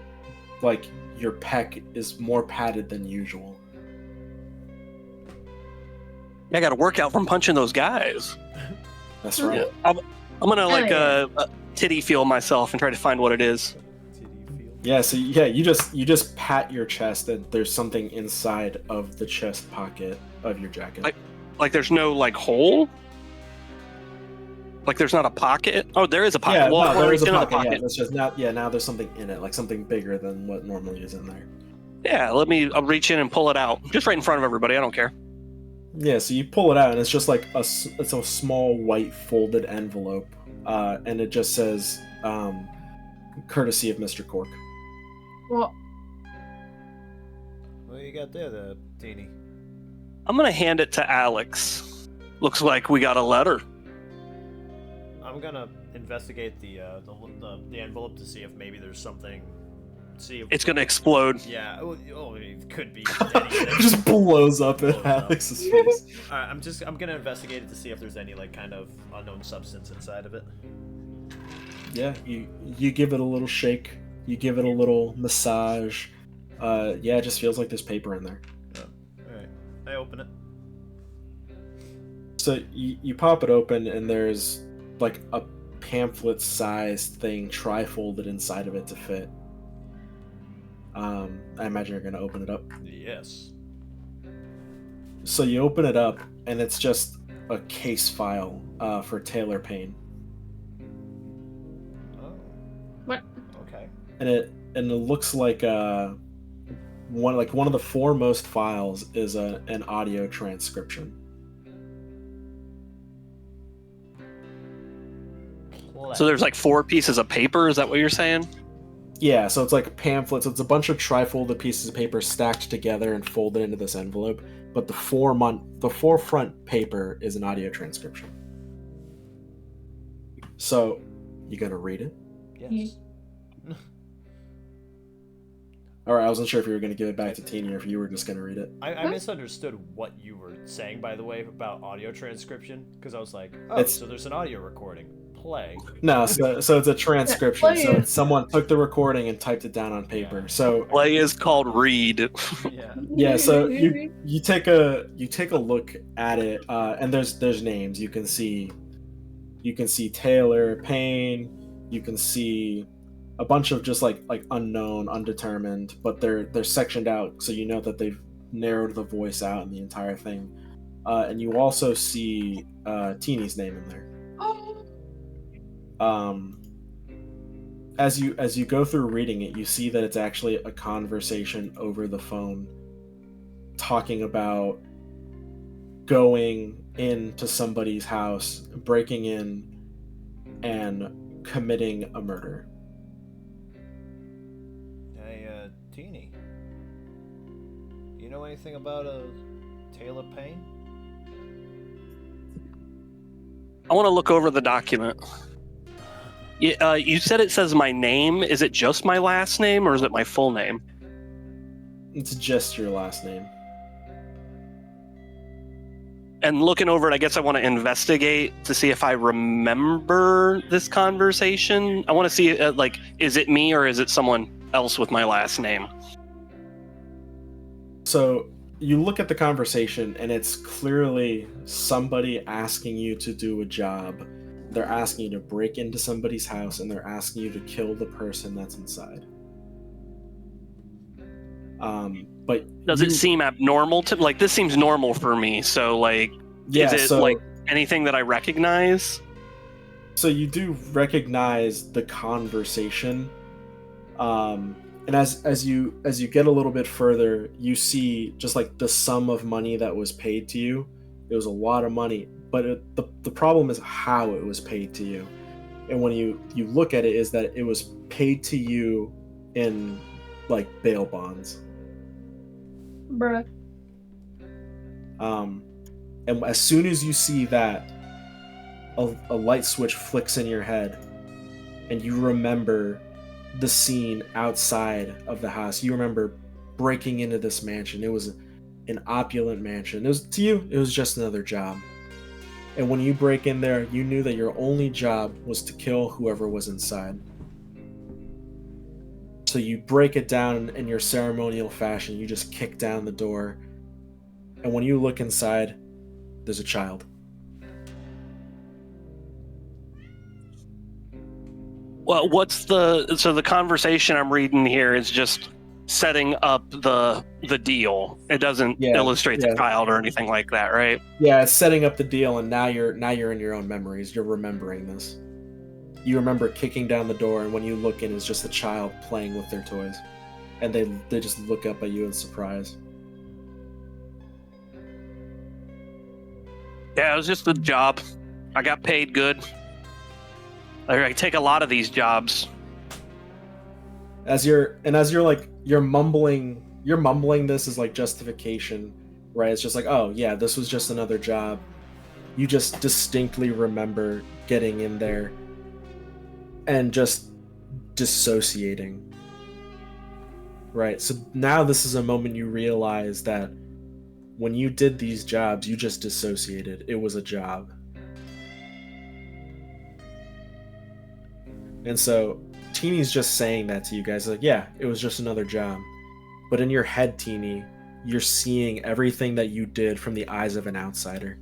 Speaker 1: like your pec is more padded than usual.
Speaker 3: I got to work out from punching those guys.
Speaker 1: That's right.
Speaker 3: I'm gonna
Speaker 4: yeah.
Speaker 3: titty feel myself and try to find what it is.
Speaker 1: Yeah, so yeah, you just pat your chest, and there's something inside of the chest pocket of your jacket.
Speaker 3: Like there's no hole. Like there's not a pocket. Oh, there is a pocket.
Speaker 1: Yeah,
Speaker 3: Well,
Speaker 1: no, there is a
Speaker 3: reach into the
Speaker 1: pocket. Yeah, that's just now there's something in it, like something bigger than what normally is in there.
Speaker 3: Yeah, I'll reach in and pull it out, just right in front of everybody. I don't care.
Speaker 1: Yeah, so you pull it out, and it's just it's a small white folded envelope, and it just says, "Courtesy of Mr. Cork."
Speaker 4: Well,
Speaker 2: What you got there, Teeny?
Speaker 3: I'm gonna hand it to Alex. Looks like we got a letter.
Speaker 2: I'm gonna investigate the envelope to see if maybe there's something. See if
Speaker 3: It's gonna explode.
Speaker 2: Yeah. Oh, it could be anything.
Speaker 1: It just blows up in
Speaker 2: Blows up.
Speaker 1: Alex's face.
Speaker 2: Alright, I'm gonna investigate it to see if there's any kind of unknown substance inside of it.
Speaker 1: Yeah, you give it a little shake. You give it a little massage. Yeah, it just feels like there's paper in there.
Speaker 2: Alright. I open it.
Speaker 1: So you pop it open, and there's a pamphlet-sized thing tri-folded inside of it to fit. I imagine you're gonna open it up.
Speaker 2: Yes.
Speaker 1: So you open it up, and it's just a case file for Taylor Payne,
Speaker 2: Oh.
Speaker 4: What?
Speaker 2: Okay.
Speaker 1: and it looks like one of the foremost files is an audio transcription.
Speaker 3: So there's 4 pieces of paper. Is that what you're saying?
Speaker 1: Yeah, so it's pamphlets. It's a bunch of tri-folded pieces of paper stacked together and folded into this envelope. But the forefront paper is an audio transcription. So, you gonna read it?
Speaker 2: Yes.
Speaker 1: All right, I wasn't sure if you were going to give it back to Teeny or if you were just going to read it.
Speaker 2: I misunderstood what you were saying, by the way, about audio transcription, because I was like, oh,
Speaker 1: It's-
Speaker 2: so there's an audio recording. Play.
Speaker 1: No, so it's a transcription.
Speaker 4: play
Speaker 1: So
Speaker 4: it.
Speaker 1: it's someone took the recording and typed it down on paper.
Speaker 2: Yeah.
Speaker 1: So
Speaker 3: Play is called read.
Speaker 2: Yeah.
Speaker 1: yeah, so you take a look at it, and there's names. You can see Taylor Payne. You can see a bunch of just like unknown, undetermined, but they're sectioned out, so you know that they've narrowed the voice out in the entire thing. And you also see Teeny's name in there. As you go through reading it, you see that it's actually a conversation over the phone, talking about going into somebody's house, breaking in, and committing a murder.
Speaker 2: Hey, Teeny. You know anything about Taylor Payne?
Speaker 3: I want to look over the document. You said it says my name. Is it just my last name or is it my full name?
Speaker 1: It's just your last name.
Speaker 3: And looking over it, I guess I want to investigate to see if I remember this conversation. I want to see, is it me or is it someone else with my last name?
Speaker 1: So you look at the conversation, and it's clearly somebody asking you to do a job. They're asking you to break into somebody's house, and they're asking you to kill the person that's inside. But
Speaker 3: Does it seem abnormal to this seems normal for me? So
Speaker 1: yeah,
Speaker 3: is it anything that I recognize?
Speaker 1: So you do recognize the conversation, and as you get a little bit further, you see just the sum of money that was paid to you. It was a lot of money, but the problem is how it was paid to you. And when you look at it, is that it was paid to you in bail bonds.
Speaker 4: Bruh.
Speaker 1: And as soon as you see that, a light switch flicks in your head, and you remember the scene outside of the house. You remember breaking into this mansion. It was an opulent mansion. To you, it was just another job. And when you break in there, you knew that your only job was to kill whoever was inside. So you break it down in your ceremonial fashion. You just kick down the door. And when you look inside, there's a child.
Speaker 3: Well, so the conversation I'm reading here is just setting up the deal. It doesn't illustrate the child or anything like that, right?
Speaker 1: Yeah, it's setting up the deal, and now you're in your own memories. You're remembering this. You remember kicking down the door, and when you look in, it's just a child playing with their toys, and they just look up at you in surprise.
Speaker 3: Yeah, it was just a job. I got paid good. I take a lot of these jobs.
Speaker 1: As you're mumbling this as justification, right? It's just oh yeah, this was just another job. You just distinctly remember getting in there and just dissociating, right? So now this is a moment you realize that when you did these jobs, you just dissociated. It was a job. And so Teeny's just saying that to you guys, yeah, it was just another job. But in your head, Teeny, you're seeing everything that you did from the eyes of an outsider.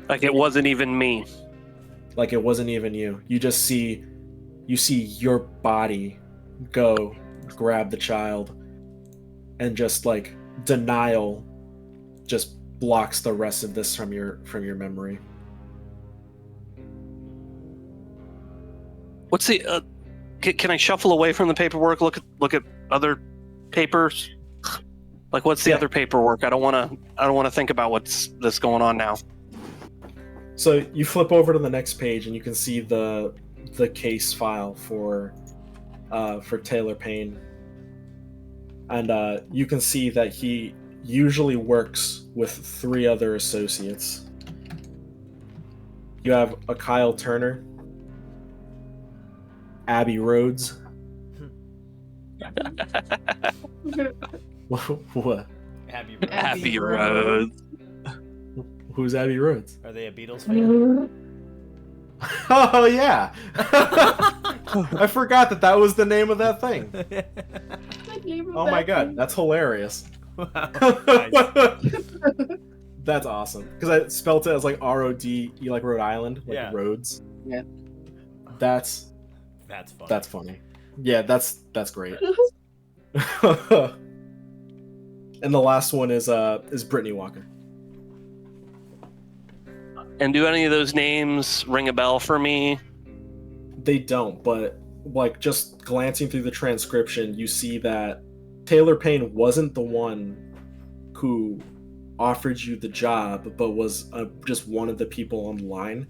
Speaker 3: It wasn't even me.
Speaker 1: It wasn't even you. You see your body go grab the child, and just denial just blocks the rest of this from your memory.
Speaker 3: What's the? Can I shuffle away from the paperwork? Look at other papers. What's the other paperwork? I don't want to think about what's going on now.
Speaker 1: So you flip over to the next page, and you can see the case file for Taylor Payne, and you can see that he usually works with 3 other associates. You have a Kyle Turner, Abby Rhodes. What?
Speaker 2: Abbey Road.
Speaker 3: Abbey Road.
Speaker 1: Who's Abby Rhodes?
Speaker 2: Are they a Beatles fan?
Speaker 1: Oh yeah. I forgot that was the name of that thing. Oh my god, that's hilarious.
Speaker 2: Nice.
Speaker 1: That's awesome because I spelt it as like R-O-D, like Rhode Island, like
Speaker 2: Yeah.
Speaker 1: Rhodes.
Speaker 3: Yeah.
Speaker 1: That's
Speaker 2: Funny.
Speaker 1: That's funny. Yeah, that's great. And the last one is Brittany Walker.
Speaker 3: And do any of those names ring a bell for me?
Speaker 1: They don't, but like just glancing through the transcription, you see that Taylor Payne wasn't the one who offered you the job, but was just one of the people on the line.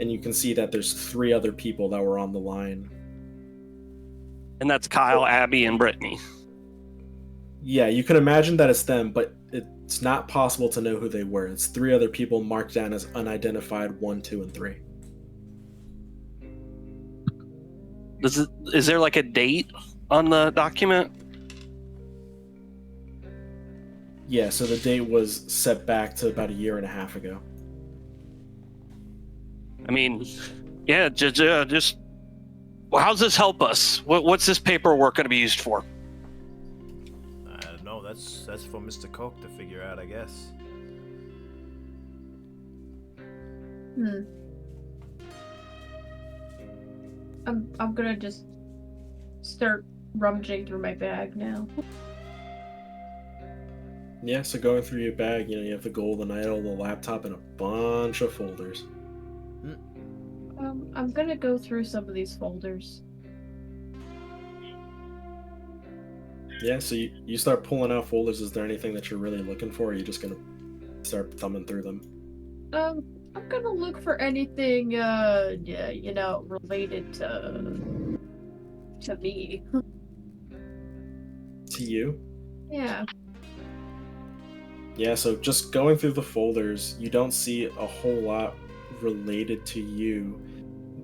Speaker 1: And you can see that there's 3 other people that were on the line.
Speaker 3: And that's Kyle, Abby, and Brittany.
Speaker 1: Yeah, you can imagine that it's them, but it's not possible to know who they were. It's 3 other people marked down as unidentified 1, 2, and 3.
Speaker 3: Is there like a date on the document?
Speaker 1: Yeah, so the date was set back to about 1.5 years ago.
Speaker 3: I mean, yeah, just well, how's this help us? What's this paperwork going to be used for?
Speaker 2: I don't know. That's for Mr. Cork to figure out, I guess.
Speaker 4: I'm gonna just start rummaging through my bag now.
Speaker 1: Yeah, so going through your bag, you have the golden idol, the laptop, and a bunch of folders.
Speaker 4: I'm gonna go through some of these folders.
Speaker 1: Yeah, so you start pulling out folders. Is there anything that you're really looking for, or are you just gonna start thumbing through them?
Speaker 4: I'm gonna look for anything, related to me.
Speaker 1: To you?
Speaker 4: Yeah.
Speaker 1: Yeah, so just going through the folders, you don't see a whole lot related to you,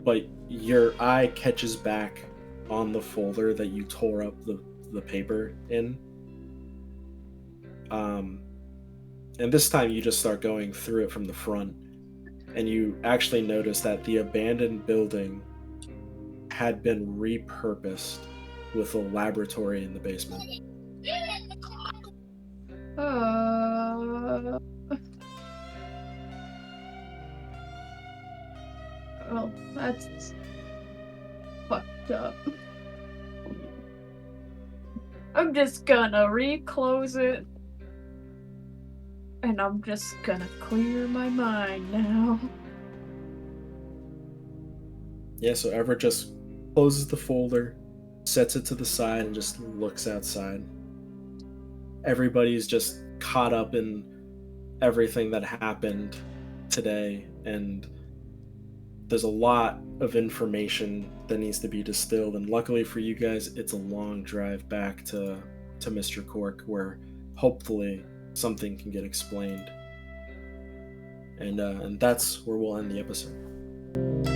Speaker 1: but your eye catches back on the folder that you tore up the paper in. And this time you just start going through it from the front, and you actually notice that the abandoned building had been repurposed with a laboratory in the basement.
Speaker 4: Well, that's fucked up. I'm just gonna reclose it. And I'm just gonna clear my mind now.
Speaker 1: Yeah, so Everett just closes the folder, sets it to the side, and just looks outside. Everybody's just caught up in everything that happened today, and there's a lot of information that needs to be distilled, and luckily for you guys, it's a long drive back to Mr. Cork, where hopefully something can get explained. And that's where we'll end the episode.